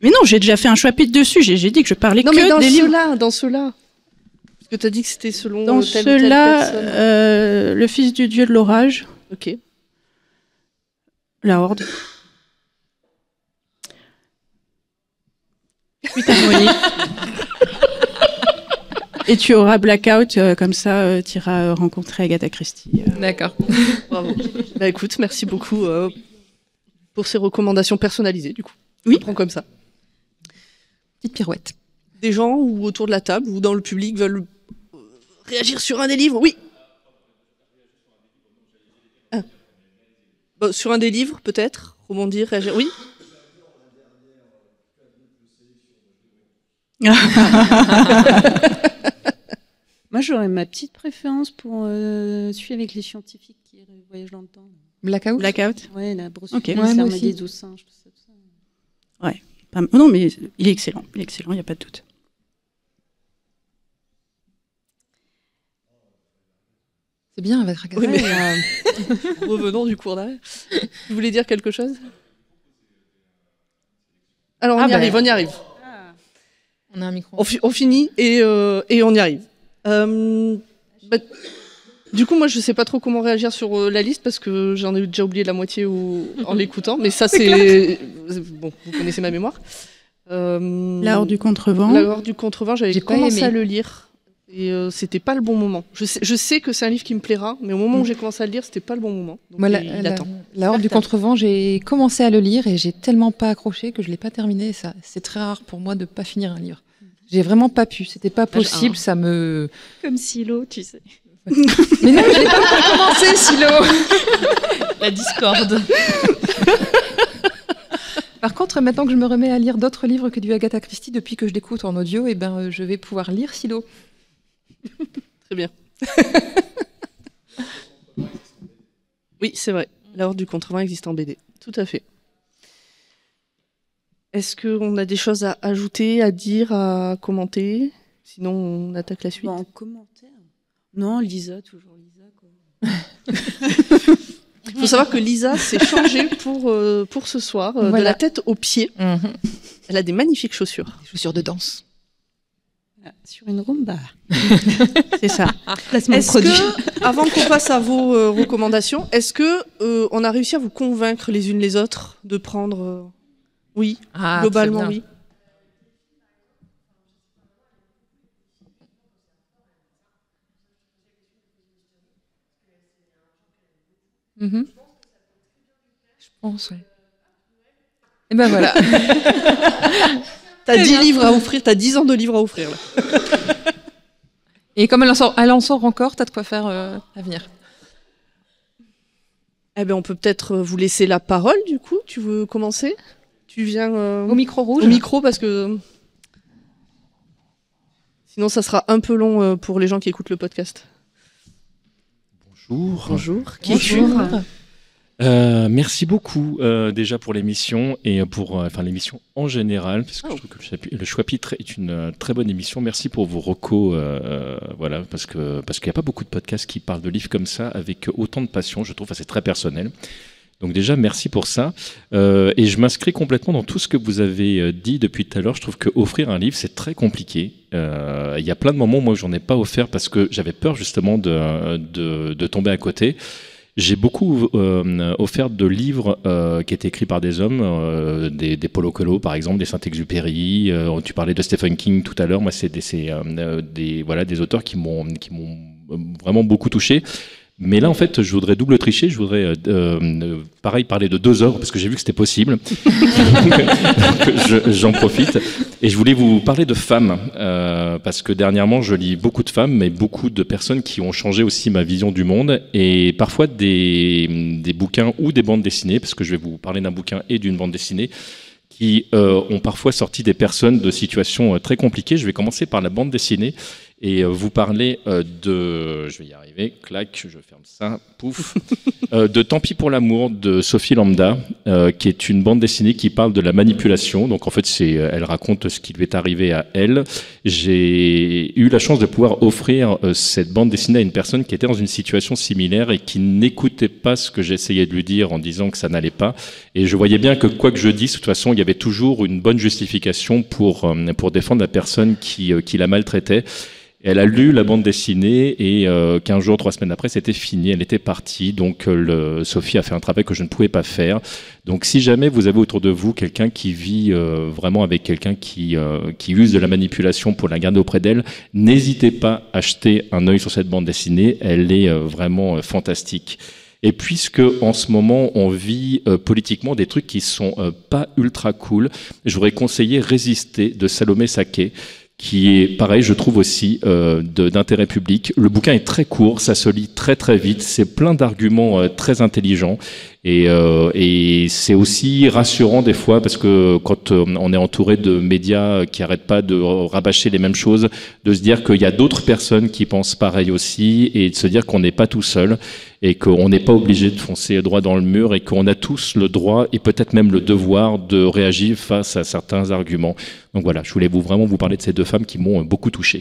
S4: Mais non, j'ai déjà fait un chapitre dessus. J'ai dit que je parlais
S1: Non, mais
S4: que
S1: dans
S4: des livres.
S1: dans ceux-là. Parce que t'as dit que c'était selon
S4: Dans
S1: telle ou telle
S4: ceux-là,
S1: personne.
S4: le fils du dieu de l'orage,
S1: Ok.
S4: la Horde. Et tu auras Blackout, comme ça, tu iras rencontrer Agatha Christie.
S2: D'accord.
S1: Bravo. Bah écoute, merci beaucoup pour ces recommandations personnalisées, du coup.
S4: Oui.
S1: Je prends comme ça.
S2: Petite pirouette.
S1: Des gens ou autour de la table ou dans le public veulent réagir sur un des livres? Oui. Ah. Bah, sur un des livres, peut-être? Rebondir, réagir? Oui.
S6: Moi, j'aurais ma petite préférence pour celui avec les scientifiques qui voyagent dans le temps.
S2: Blackout.
S4: Blackout.
S6: Ouais, la brosse
S4: Ok.
S6: funeste,
S2: Ouais, moi
S6: l'armée
S2: aussi.
S6: des oussins, je trouve ça.
S4: Non, mais il est excellent. Il est excellent, il n'y a pas de doute.
S2: C'est bien avec Agatha.
S1: Oui, mais-
S2: il y a-
S1: Revenons du cours d'arrêt. Vous voulez dire quelque chose? Alors, on
S2: Ah
S1: y
S2: bah.
S1: arrive, on y arrive.
S2: On a un micro.
S1: On finit et on y arrive. Bah, du coup, moi, je sais pas trop comment réagir sur la liste parce que j'en ai déjà oublié la moitié en l'écoutant. Mais ça, c'est... Bon, vous connaissez ma mémoire.
S4: La Horde du Contrevent.
S1: La Horde du Contrevent, j'avais
S2: J'ai pas
S1: commencé
S2: aimé.
S1: à le lire. Et c'était pas le bon moment. Je sais que c'est un livre qui me plaira, mais au moment où j'ai commencé à le lire, c'était pas le bon moment. Donc
S2: Moi,
S1: il attend.
S2: la Horde du Contrevent, j'ai commencé à le lire et j'ai tellement pas accroché que je l'ai pas terminé. Ça, c'est très rare pour moi de pas finir un livre. J'ai vraiment pas pu. C'était pas possible. Ça me.
S3: Comme Silo, tu sais.
S2: Mais non, je l'ai pas commencé, Silo.
S5: La discorde.
S2: Par contre, maintenant que je me remets à lire d'autres livres que du Agatha Christie depuis que je l'écoute en audio, eh ben, je vais pouvoir lire Silo.
S1: Très bien. Oui, c'est vrai. La Horde du Contrevent existe en BD. Tout à fait. Est-ce qu'on a des choses à ajouter, à dire, à commenter? Sinon, on attaque la suite.
S3: En commentaire. Non, Lisa, toujours Lisa, quoi.
S1: Il faut savoir que Lisa s'est changée pour ce soir, de
S2: Voilà.
S1: la tête aux pieds. Elle a des magnifiques chaussures.
S2: Des chaussures de danse.
S3: Sur une rumba.
S1: C'est ça.
S3: Placement de
S1: Est-ce
S3: produit.
S1: que, avant qu'on passe à vos recommandations, est-ce que on a réussi à vous convaincre les unes les autres de prendre... Oui, globalement, oui.
S2: Je pense, oui. Et ben voilà.
S1: T'as 10 livres à offrir, t'as 10 ans de livres à offrir, là.
S2: Et comme elle en sort encore, t'as de quoi faire à venir.
S1: Eh bien, on peut peut-être vous laisser la parole, du coup. Tu veux commencer? Tu viens
S2: Au micro rouge.
S1: au micro, parce que... Sinon, ça sera un peu long pour les gens qui écoutent le podcast.
S7: Bonjour.
S1: Bonjour. Qui
S2: Bonjour.
S1: es-tu?
S7: Merci beaucoup déjà pour l'émission et pour l'émission en général, parce que je trouve que le chapitre est une très bonne émission. Merci pour vos recos, voilà, parce qu'il n'y a pas beaucoup de podcasts qui parlent de livres comme ça avec autant de passion. Je trouve que c'est très personnel. Donc déjà, merci pour ça. Et je m'inscris complètement dans tout ce que vous avez dit depuis tout à l'heure. Je trouve qu'offrir un livre, c'est très compliqué. Il y a plein de moments, moi, où j'en ai pas offert parce que j'avais peur justement de tomber à côté. J'ai beaucoup offert de livres qui étaient écrits par des hommes, des Paulo Coelho par exemple, des Saint-Exupéry. Tu parlais de Stephen King tout à l'heure. Moi, c'est des auteurs qui m'ont vraiment beaucoup touché. Mais là, en fait, je voudrais double tricher. Je voudrais, pareil, parler de 2 œuvres parce que j'ai vu que c'était possible. donc j'en profite. Et je voulais vous parler de femmes parce que dernièrement, je lis beaucoup de femmes, mais beaucoup de personnes qui ont changé aussi ma vision du monde. Et parfois des bouquins ou des bandes dessinées, parce que je vais vous parler d'un bouquin et d'une bande dessinée, qui ont parfois sorti des personnes de situations très compliquées. Je vais commencer par la bande dessinée et vous parler de... Je vais y arriver, clac, je ferme ça, pouf. De Tant pis pour l'amour de Sophie Lambda, qui est une bande dessinée qui parle de la manipulation. Donc en fait, elle raconte ce qui lui est arrivé à elle. J'ai eu la chance de pouvoir offrir cette bande dessinée à une personne qui était dans une situation similaire et qui n'écoutait pas ce que j'essayais de lui dire en disant que ça n'allait pas. Et je voyais bien que quoi que je dise, de toute façon, il y avait toujours une bonne justification pour défendre la personne qui la maltraitait. Elle a lu la bande dessinée et 15 jours, 3 semaines après, c'était fini. Elle était partie. Donc, Sophie a fait un travail que je ne pouvais pas faire. Donc, si jamais vous avez autour de vous quelqu'un qui vit vraiment avec quelqu'un qui use de la manipulation pour la garder auprès d'elle, n'hésitez pas à jeter un œil sur cette bande dessinée. Elle est vraiment fantastique. Et puisque en ce moment on vit politiquement des trucs qui sont pas ultra cool, je voudrais conseiller Résister de Salomé Saké, qui est pareil, je trouve aussi d'intérêt public. Le bouquin est très court, ça se lit très très vite, c'est plein d'arguments très intelligents et c'est aussi rassurant des fois parce que quand on est entouré de médias qui arrêtent pas de rabâcher les mêmes choses, de se dire qu'il y a d'autres personnes qui pensent pareil aussi et de se dire qu'on n'est pas tout seul et qu'on n'est pas obligé de foncer droit dans le mur et qu'on a tous le droit et peut-être même le devoir de réagir face à certains arguments. Donc voilà, je voulais vraiment vous parler de ces 2 femmes qui m'ont beaucoup touché.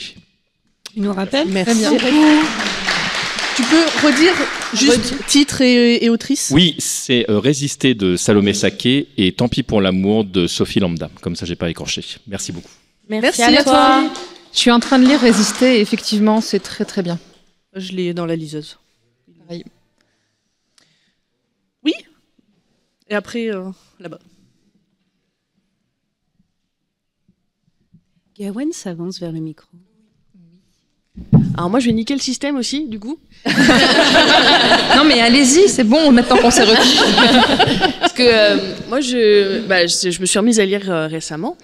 S3: Tu nous rappelles?
S1: Merci. Tu peux redire juste titre et autrice?
S7: Oui, c'est Résister de Salomé Saké et Tant pis pour l'amour de Sophie Lambda. Comme ça, j'ai pas écorché. Merci beaucoup.
S5: Merci à toi.
S2: Je suis en train de lire Résister et effectivement, c'est très très bien.
S1: Je l'ai dans la liseuse.
S2: Pareil.
S1: Oui. Et après, là-bas.
S3: Gawain s'avance vers le micro.
S8: Alors moi je vais niquer le système aussi du coup.
S2: Non mais allez-y, c'est bon maintenant qu'on s'est reçu.
S8: Parce que moi je me suis remise à lire récemment,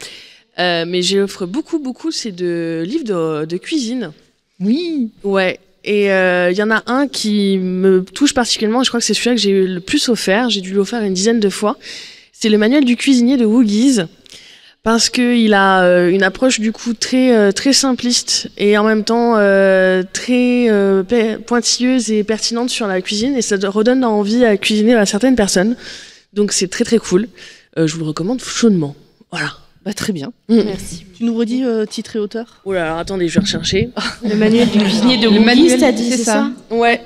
S8: mais j'offre beaucoup c'est de livres de cuisine.
S2: Oui.
S8: Ouais. Et il y en a un qui me touche particulièrement, je crois que c'est celui-là que j'ai le plus offert, j'ai dû l'offrir une dizaine de fois. C'est le manuel du cuisinier de Woogies. Parce que il a une approche du coup très simpliste et en même temps très pointilleuse et pertinente sur la cuisine et ça redonne envie à cuisiner à certaines personnes. Donc c'est très cool. Je vous le recommande chaudement. Voilà.
S1: Bah, très bien.
S5: Merci.
S1: Tu nous redis titre et auteur?
S8: Oh là là, attendez, je vais rechercher.
S5: Le manuel du cuisinier de
S2: Le
S5: Woogies,
S2: manuel,
S5: t'as dit,
S2: c'est
S5: c'est
S2: ça.
S5: ça?
S8: Ouais.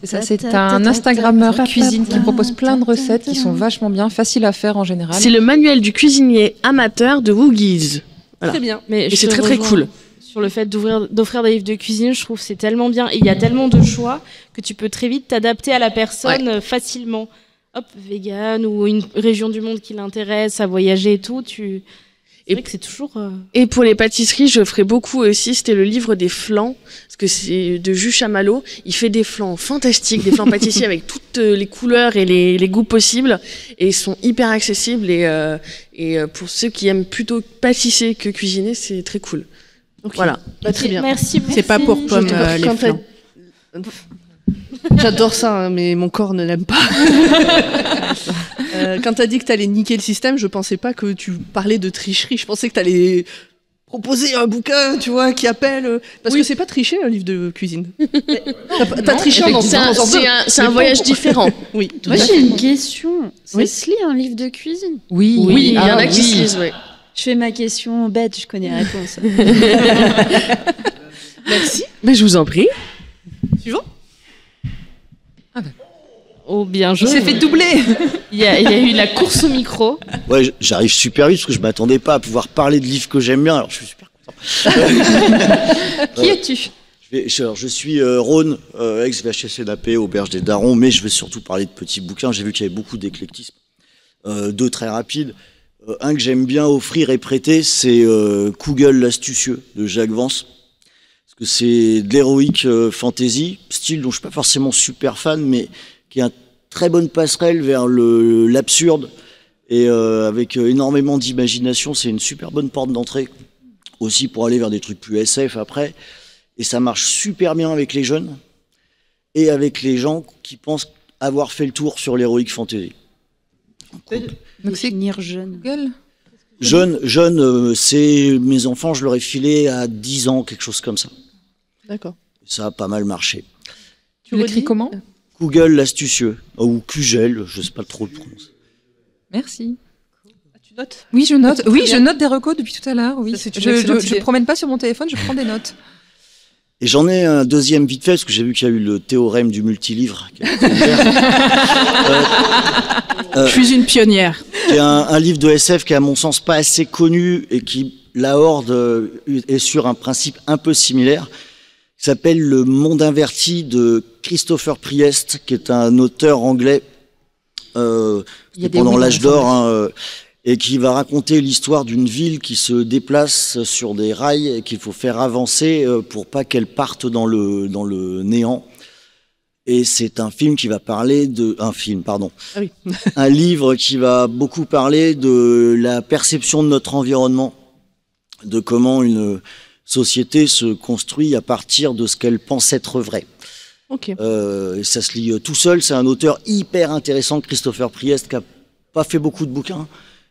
S2: C'est un Instagrammeur cuisine qui propose plein de recettes qui sont vachement bien, faciles à faire en général.
S8: C'est le manuel du cuisinier amateur de Woogies. Voilà.
S1: Très bien.
S5: Mais
S8: Et
S5: je
S8: c'est
S5: te
S8: très très
S5: rejoins
S8: cool.
S5: sur le fait d'offrir des livres de cuisine. Je trouve que c'est tellement bien. Et il y a tellement de choix que tu peux très vite t'adapter à la personne facilement. Hop, vegan ou une région du monde qui l'intéresse, à voyager et tout. C'est vrai que c'est toujours...
S8: Et pour les pâtisseries, je ferai beaucoup aussi, c'était le livre des flancs, parce que c'est de Jus Chamallow. Il fait des flancs fantastiques, des flancs pâtissiers avec toutes les couleurs et les goûts possibles, et ils sont hyper accessibles, et pour ceux qui aiment plutôt pâtisser que cuisiner, c'est très cool.
S1: Okay.
S8: Voilà.
S1: Bah, très bien.
S5: Merci.
S4: C'est pas pour pommes les
S1: Quand
S4: flancs.
S1: J'adore ça, hein, mais mon corps ne l'aime pas. Quand t'as dit que t'allais niquer le système, je pensais pas que tu parlais de tricherie. Je pensais que t'allais proposer un bouquin, tu vois, qui appelle. Parce que c'est pas tricher un livre de cuisine. T'as triché en
S8: C'est un voyage différent.
S1: Oui, tout
S3: Moi,
S1: à
S3: j'ai
S1: fait.
S3: une question. Ça
S1: Oui.
S3: se lit un livre de cuisine?
S2: Oui,
S8: Oui, il y en a
S2: oui.
S8: qui se lisent, ouais.
S3: Je fais ma question bête, je connais la réponse.
S1: Merci.
S8: Mais je vous en prie.
S1: Suivant.
S5: Oh, bien
S2: Il
S5: joué.
S2: s'est fait doubler.
S5: Il y a eu la course au micro.
S9: Ouais, j'arrive super vite parce que je m'attendais pas à pouvoir parler de livres que j'aime bien. Alors je suis super content.
S2: Qui es-tu?
S9: Je suis Rhône, ex-VHSNAP, Auberge des Darons, mais je vais surtout parler de petits bouquins. J'ai vu qu'il y avait beaucoup d'éclectisme. Deux très rapides. Un que j'aime bien offrir et prêter, c'est Kugel l'astucieux de Jacques Vance. Parce que c'est de l'héroïque fantasy, style dont je suis pas forcément super fan, mais qui est une très bonne passerelle vers l'absurde et avec énormément d'imagination. C'est une super bonne porte d'entrée aussi pour aller vers des trucs plus SF après. Et ça marche super bien avec les jeunes et avec les gens qui pensent avoir fait le tour sur l'héroïque fantasy.
S2: Donc c'est
S3: Finir jeune.
S2: Google.
S9: Jeune, c'est mes enfants, je leur ai filé à 10 ans, quelque chose comme ça.
S1: D'accord.
S9: Ça a pas mal marché.
S2: Tu l'écris comment?
S9: Kugel l'astucieux, ou Kugel, je sais pas trop le prononcer.
S2: Merci.
S1: Tu notes?
S2: Oui, je note. Oui, je note des recos depuis tout à l'heure. Oui.
S1: Ça, c'est une excellente
S2: Je
S1: idée.
S2: promène pas sur mon téléphone, je prends des notes.
S9: Et j'en ai un deuxième vite fait, parce que j'ai vu qu'il y a eu le théorème du multilivre, qui a été ouvert.
S4: Je suis une pionnière.
S9: Qui est un livre de SF qui est à mon sens pas assez connu et qui, la Horde, est sur un principe un peu similaire. Il s'appelle Le Monde Inverti de Christopher Priest, qui est un auteur anglais pendant l'âge d'or, hein, et qui va raconter l'histoire d'une ville qui se déplace sur des rails et qu'il faut faire avancer pour pas qu'elle parte dans le néant. Et c'est un film qui va parler un livre qui va beaucoup parler de la perception de notre environnement, de comment une société se construit à partir de ce qu'elle pense être vrai.
S1: Ok.
S9: Et ça se lit tout seul. C'est un auteur hyper intéressant, Christopher Priest, qui a pas fait beaucoup de bouquins,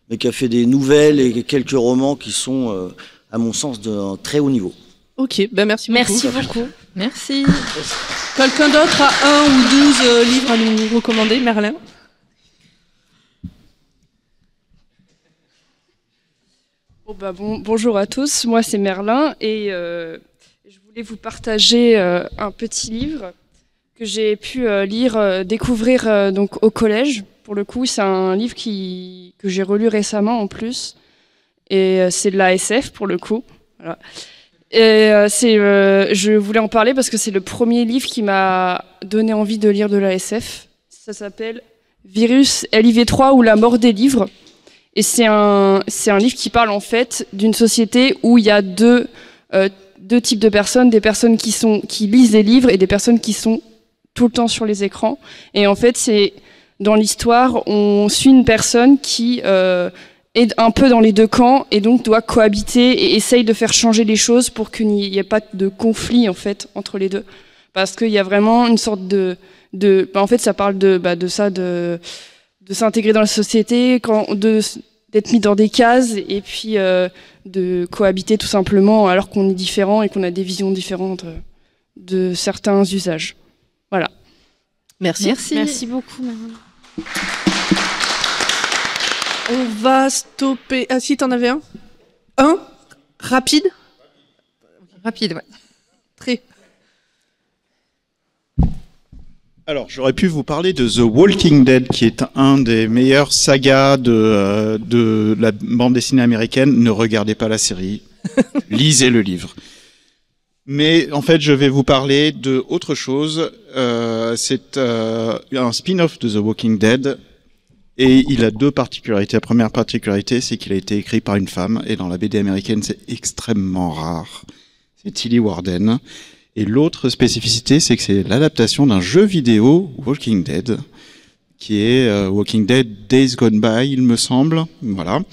S9: mais qui a fait des nouvelles et quelques romans qui sont, à mon sens, d'un très haut niveau.
S1: Ok, ben merci beaucoup.
S5: Merci beaucoup.
S2: Merci.
S1: Quelqu'un d'autre a 1 ou 12 livres à nous recommander, Merlin?
S10: Bonjour à tous, moi c'est Merlin et je voulais vous partager un petit livre que j'ai pu découvrir donc au collège. Pour le coup, c'est un livre que j'ai relu récemment en plus et c'est de la SF pour le coup. Voilà. Et je voulais en parler parce que c'est le premier livre qui m'a donné envie de lire de la SF. Ça s'appelle Virus LIV3 ou la mort des livres. Et c'est un livre qui parle en fait d'une société où il y a deux types de personnes, des personnes qui lisent des livres et des personnes qui sont tout le temps sur les écrans. Et en fait, c'est dans l'histoire, on suit une personne qui est un peu dans les deux camps et donc doit cohabiter et essaye de faire changer les choses pour qu'il n'y ait pas de conflit en fait entre les deux. Parce qu'il y a vraiment une sorte en fait, ça parle de s'intégrer dans la société, d'être mis dans des cases et puis de cohabiter tout simplement alors qu'on est différent et qu'on a des visions différentes de certains usages. Voilà.
S1: Merci.
S5: Merci beaucoup, Marine.
S1: On va stopper. Ah si, t'en avais un. Un rapide.
S2: Rapide, ouais.
S1: Très.
S11: Alors, j'aurais pu vous parler de The Walking Dead, qui est un des meilleurs sagas de la bande dessinée américaine. Ne regardez pas la série, lisez le livre. Mais en fait, je vais vous parler de autre chose. C'est un spin-off de The Walking Dead, et il a deux particularités. La première particularité, c'est qu'il a été écrit par une femme, et dans la BD américaine, c'est extrêmement rare. C'est Tilly Warden. Et l'autre spécificité, c'est que c'est l'adaptation d'un jeu vidéo, Walking Dead, qui est Walking Dead Days Gone By, il me semble. Voilà.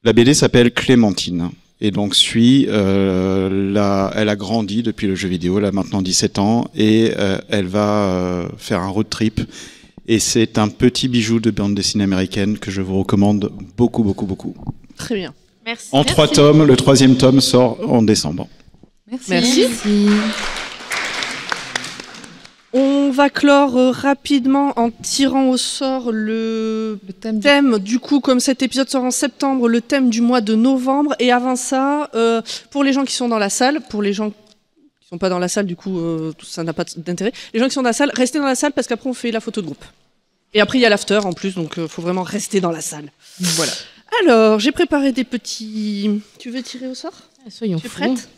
S11: La BD s'appelle Clémentine. Et donc suit, elle a grandi depuis le jeu vidéo, elle a maintenant 17 ans, et elle va faire un road trip. Et c'est un petit bijou de bande dessinée américaine que je vous recommande beaucoup, beaucoup, beaucoup.
S1: Très bien.
S5: Merci.
S11: En 3 tomes, le 3e tome sort en décembre.
S1: Merci. On va clore rapidement en tirant au sort le thème. Du coup, comme cet épisode sort en septembre, le thème du mois de novembre. Et avant ça, pour les gens qui sont dans la salle, pour les gens qui sont pas dans la salle, du coup, ça n'a pas d'intérêt. Les gens qui sont dans la salle, restez dans la salle parce qu'après on fait la photo de groupe. Et après il y a l'after en plus, donc faut vraiment rester dans la salle. Voilà. Alors, j'ai préparé des petits. Tu veux tirer au sort ?
S5: Soyons
S1: Tu es
S5: fous.
S1: prête ?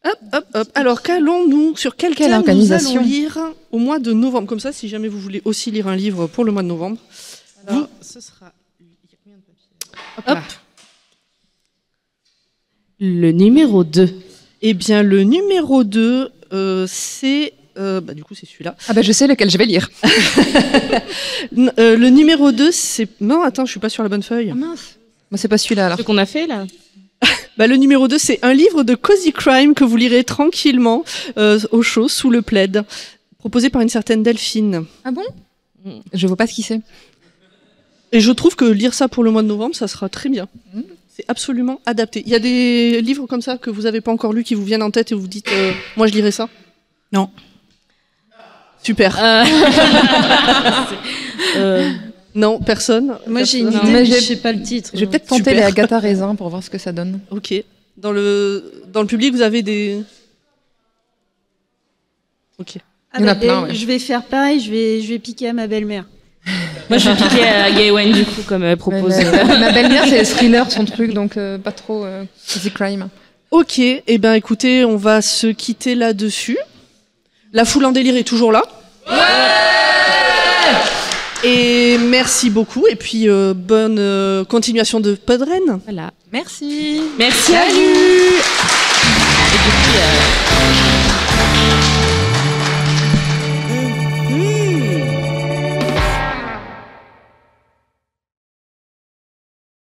S1: Hop, hop, hop. Alors, qu'allons-nous sur quelle thème nous
S2: organisation
S1: allons lire au mois de novembre ? Comme ça, si jamais vous voulez aussi lire un livre pour le mois de novembre.
S4: Alors, ce sera. Il y a combien de papiers ?
S1: Hop.
S5: Le numéro 2.
S1: Eh bien, le numéro 2, c'est... du coup, c'est celui-là.
S2: Ah bah je sais lequel je vais lire.
S1: Le numéro 2, c'est... Non, attends, je suis pas sur la bonne feuille.
S2: Ah mince. Moi c'est pas celui-là alors.
S5: Ce qu'on a fait là.
S1: Le numéro 2, c'est un livre de cozy crime que vous lirez tranquillement au chaud, sous le plaid, proposé par une certaine Delphine.
S2: Ah bon ? Je vois pas ce qui c'est.
S1: Et je trouve que lire ça pour le mois de novembre, ça sera très bien. C'est absolument adapté. Il y a des livres comme ça que vous n'avez pas encore lus qui vous viennent en tête et vous vous dites moi je lirai ça ?
S4: Non.
S1: Super. Non, personne.
S6: Moi j'ai une
S1: Personne.
S6: idée,
S2: mais
S6: mais
S2: je
S6: je
S2: vais-
S6: sais pas le titre.
S2: Je vais peut-être tenter
S1: Super.
S2: les Agatha Raisin pour voir ce que ça donne.
S1: Ok. Dans le public, vous avez des... Ok.
S2: Il y en a plein, ouais.
S6: Je vais faire pareil, je vais piquer à ma belle-mère.
S5: Moi, je vais piquer à Gaywen, du coup, comme elle propose.
S2: Ma belle-mère c'est les thrillers son truc donc pas trop cozy crime.
S1: Ok, eh ben écoutez, on va se quitter là-dessus. La foule en délire est toujours là. Et merci beaucoup, et puis bonne continuation de Podren.
S5: Voilà.
S2: Merci.
S5: Merci à vous. Et du coup,